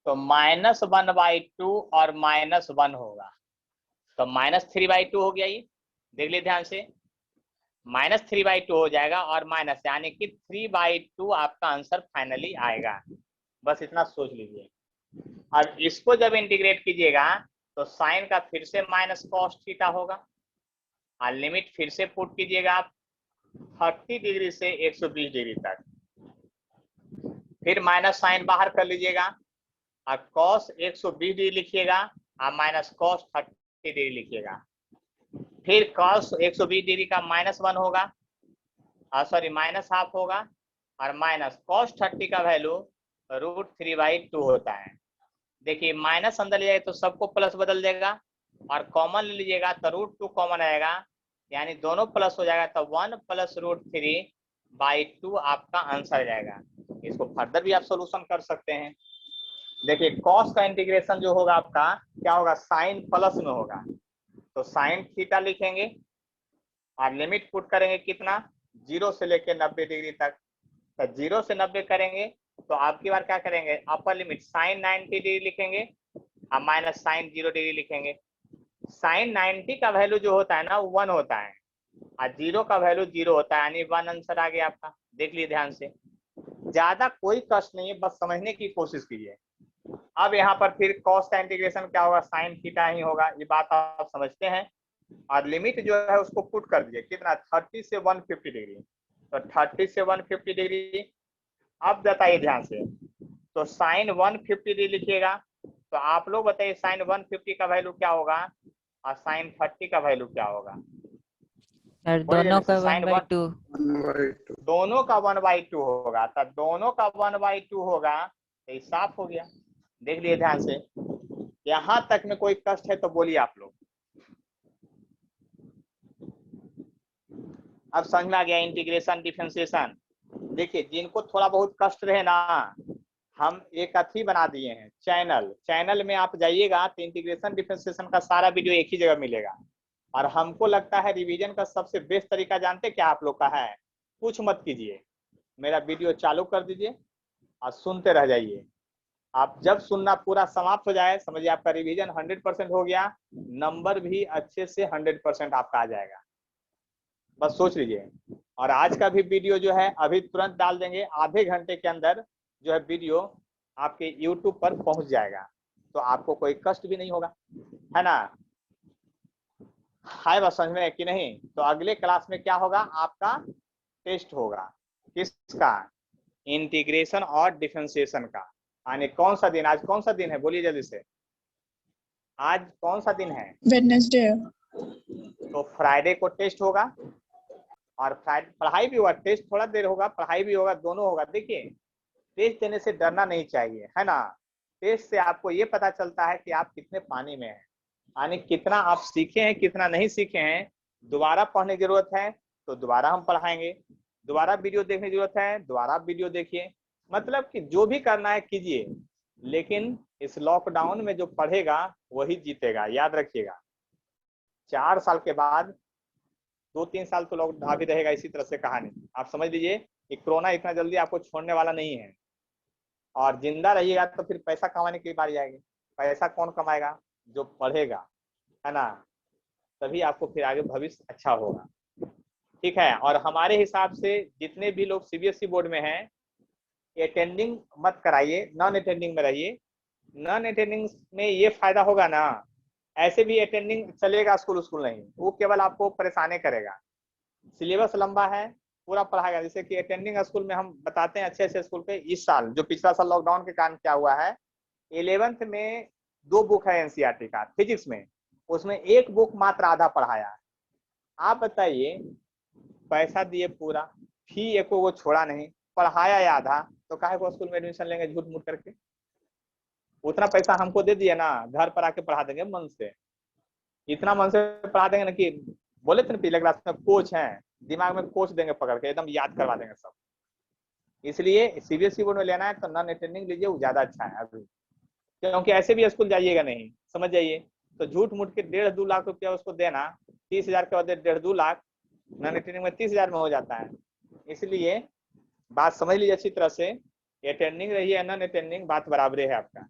तो -1/2 और -1 होगा तो -3/2 हो गया। ये देख लीजिए ध्यान से, -3/2 हो जाएगा और माइनस यानी कि 3/2 आपका आंसर फाइनली आएगा। बस इतना सोच लीजिए। अब इसको जब इंटीग्रेट कीजिएगा तो साइन का फिर से माइनस कॉस थीटा होगा और लिमिट फिर से पुट कीजिएगा आप 30 डिग्री से 120 डिग्री तक। फिर माइनस साइन बाहर कर लीजिएगा और कॉस 120 डिग्री लिखिएगा और माइनस कॉस 30 डिग्री लिखिएगा। फिर कॉस 120 डिग्री का -1 होगा, सॉरी -½ होगा और माइनस कॉस 30 का वैल्यू √3/2 होता है। देखिए माइनस अंदर ले जाएगा तो सबको प्लस बदल देगा और कॉमन ले लीजिएगा तो √2 कॉमन आएगा, यानी दोनों प्लस हो जाएगा तो 1 + √3/2 आपका आंसर जाएगा। इसको फर्दर भी आप सोल्यूशन कर सकते हैं। देखिए कॉस का इंटीग्रेशन जो होगा आपका क्या होगा, साइन प्लस में होगा तो साइन थीटा लिखेंगे और लिमिट पुट करेंगे कितना, 0 से लेकर 90 डिग्री तक। तो 0 से 90 करेंगे तो आपकी बार क्या करेंगे, अपर लिमिट साइन 90 डिग्री लिखेंगे और माइनस साइन 0 डिग्री लिखेंगे। साइन 90 का वैल्यू जो होता है ना वो 1 होता है और 0 का वैल्यू 0 होता है, यानी 1 आंसर आ गया आपका। देख लीजिए ध्यान से, ज्यादा कोई कष्ट नहीं है, बस समझने की कोशिश कीजिए। अब यहाँ पर फिर कॉस का इंटीग्रेशन क्या होगा, साइन थीटा ही होगा, ये बात आप समझते हैं। और लिमिट जो है उसको पुट कर दीजिए कितना, 30 से 150 डिग्री। तो 30 से 150 डिग्री। अब बताइए ध्यान से, तो साइन 150 डिग्री लिखिएगा तो आप लोग बताइए साइन 150 का वैल्यू क्या होगा और साइन 30 का वैल्यू क्या होगा? सर दोनों का साइन 1/2। दोनों का 1/2 होगा, तो दोनों का 1/2 होगा तो साफ हो गया। देख लिए ध्यान से, यहां तक में कोई कष्ट है तो बोलिए आप लोग। अब समझ में आ गया इंटीग्रेशन डिफरेंशिएशन। देखिए जिनको थोड़ा बहुत कष्ट रहे ना, हम एक अथी बना दिए हैं चैनल में आप जाइएगा तो इंटीग्रेशन डिफरेंशिएशन का सारा वीडियो एक ही जगह मिलेगा। और हमको लगता है रिवीजन का सबसे बेस्ट तरीका जानते क्या आप लोग का है, कुछ मत कीजिए, मेरा वीडियो चालू कर दीजिए और सुनते रह जाइए। आप जब सुनना पूरा समाप्त हो जाए समझिए आपका रिवीजन 100% हो गया, नंबर भी अच्छे से 100% आपका आ जाएगा। बस सोच लीजिए। और आज का भी वीडियो जो है अभी तुरंत डाल देंगे, आधे घंटे के अंदर जो है वीडियो आपके YouTube पर पहुंच जाएगा, तो आपको कोई कष्ट भी नहीं होगा, है ना। हाय बस समझ में है कि नहीं? तो अगले क्लास में क्या होगा, आपका टेस्ट होगा किसका, इंटीग्रेशन और डिफरेंशिएशन का। यानी कौन सा दिन, आज कौन सा दिन है, बोलिए जल्दी से, आज कौन सा दिन है? वेडनेसडे। तो फ्राइडे को टेस्ट होगा और फ्राइडे पढ़ाई भी होगा, टेस्ट थोड़ा देर होगा, पढ़ाई भी होगा, दोनों होगा। देखिए टेस्ट देने से डरना नहीं चाहिए, है ना। टेस्ट से आपको ये पता चलता है कि आप कितने पानी में हैं, यानी कितना आप सीखे हैं, कितना नहीं सीखे हैं। दोबारा पढ़ने की जरूरत है तो दोबारा हम पढ़ाएंगे, दोबारा वीडियो देखने की जरूरत है, दोबारा वीडियो देखिए। मतलब कि जो भी करना है कीजिए, लेकिन इस लॉकडाउन में जो पढ़ेगा वही जीतेगा, याद रखिएगा। 4 साल के बाद 2-3 साल तो लॉकडाउन अभी रहेगा इसी तरह से कहानी। आप समझ लीजिए कि कोरोना इतना जल्दी आपको छोड़ने वाला नहीं है, और जिंदा रहिएगा तो फिर पैसा कमाने की बारी आएगी। पैसा कौन कमाएगा? जो पढ़ेगा, है ना, तभी आपको फिर आगे भविष्य अच्छा होगा। ठीक है। और हमारे हिसाब से जितने भी लोग सीबीएसई बोर्ड में हैं, अटेंडिंग मत कराइए, नॉन अटेंडिंग में रहिए। नॉन अटेंडिंग में ये फायदा होगा ना, ऐसे भी अटेंडिंग चलेगा, स्कूल नहीं, वो केवल आपको परेशान करेगा। सिलेबस लंबा है, पूरा पढ़ाएगा। जैसे कि अटेंडिंग स्कूल में हम बताते हैं अच्छे अच्छे स्कूल पे, इस साल जो पिछला साल लॉकडाउन के कारण क्या हुआ है, 11th में 2 बुक है एनसीईआरटी का फिजिक्स में, उसमें 1 बुक मात्र आधा पढ़ाया। आप बताइए, पैसा दिए पूरा, फी एको वो छोड़ा नहीं, पढ़ाया या आधा, तो काहे को स्कूल में एडमिशन लेंगे झूठ मूठ करके? उतना पैसा हमको दे दिए ना, घर पर आके पढ़ा देंगे मन से, इतना मन से पढ़ा देंगे ना कि बोले थे ना पिछले क्लास में कोच हैं, दिमाग में कोच देंगे पकड़ के, एकदम याद करवा देंगे सब। इसलिए सीबीएसई बोर्ड में लेना है तो नॉन अटेंडिंग लीजिए, वो ज्यादा अच्छा है अभी, क्योंकि ऐसे भी स्कूल जाइएगा नहीं, समझ जाइए। तो झूठ मूठ के 1.5-2 लाख रुपया उसको देना, 30,000 के बदले 1.5-2 लाख, नॉन अटेंडिंग में 30,000 में हो जाता है। इसलिए बात समझ लीजिए अच्छी तरह से, अटेंडिंग रहिए या नॉन अटेंडिंग, बात बराबर है आपका।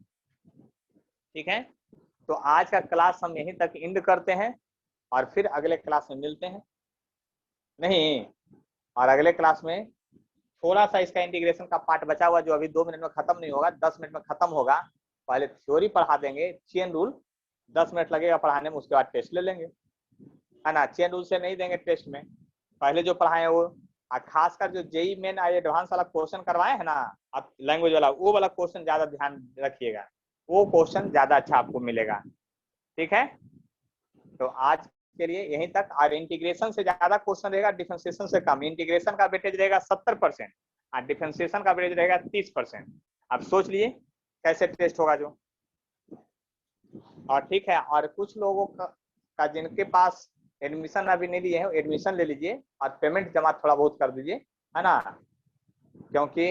ठीक है। तो आज का क्लास हम यहीं तक एंड करते हैं, और फिर अगले क्लास में मिलते हैं। नहीं, और अगले क्लास में थोड़ा सा इसका इंटीग्रेशन का पार्ट बचा हुआ, जो अभी 2 मिनट में खत्म नहीं होगा, 10 मिनट में खत्म होगा। पहले थ्योरी पढ़ा देंगे, चेन रूल 10 मिनट लगेगा पढ़ाने में, उसके बाद टेस्ट ले लेंगे, है ना। चेन रूल से नहीं देंगे टेस्ट में, पहले जो पढ़ाए वो, खासकर जो जेई मेन एडवांस वाला क्वेश्चन करवाए है ना आप, लैंग्वेज वाला, वो वाला क्वेश्चन ज्यादा ध्यान रखिएगा, वो क्वेश्चन ज्यादा अच्छा आपको मिलेगा। ठीक है। तो आज के लिए यहीं तक। और इंटीग्रेशन से ज्यादा क्वेश्चन रहेगा, डिफरेंशिएशन से कम। इंटीग्रेशन का वेटेज रहेगा 70% और डिफरेंशिएशन का वेटेज रहेगा 30%। आप सोच लिए कैसे टेस्ट होगा जो। और ठीक है, और कुछ लोगों का जिनके पास एडमिशन अभी नहीं लिए है, एडमिशन ले लीजिए और पेमेंट जमा थोड़ा बहुत कर दीजिए, है ना, क्योंकि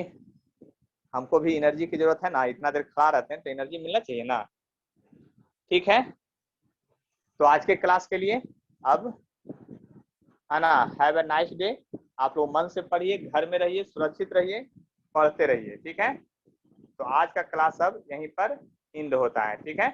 हमको भी एनर्जी की जरूरत है ना, इतना देर खड़ा रहते हैं तो एनर्जी मिलना चाहिए ना। ठीक है। तो आज के क्लास के लिए अब, है ना, हैव अ नाइस डे। आप लोग मन से पढ़िए, घर में रहिए, सुरक्षित रहिए, पढ़ते रहिए। ठीक है। तो आज का क्लास अब यहीं पर एंड होता है। ठीक है।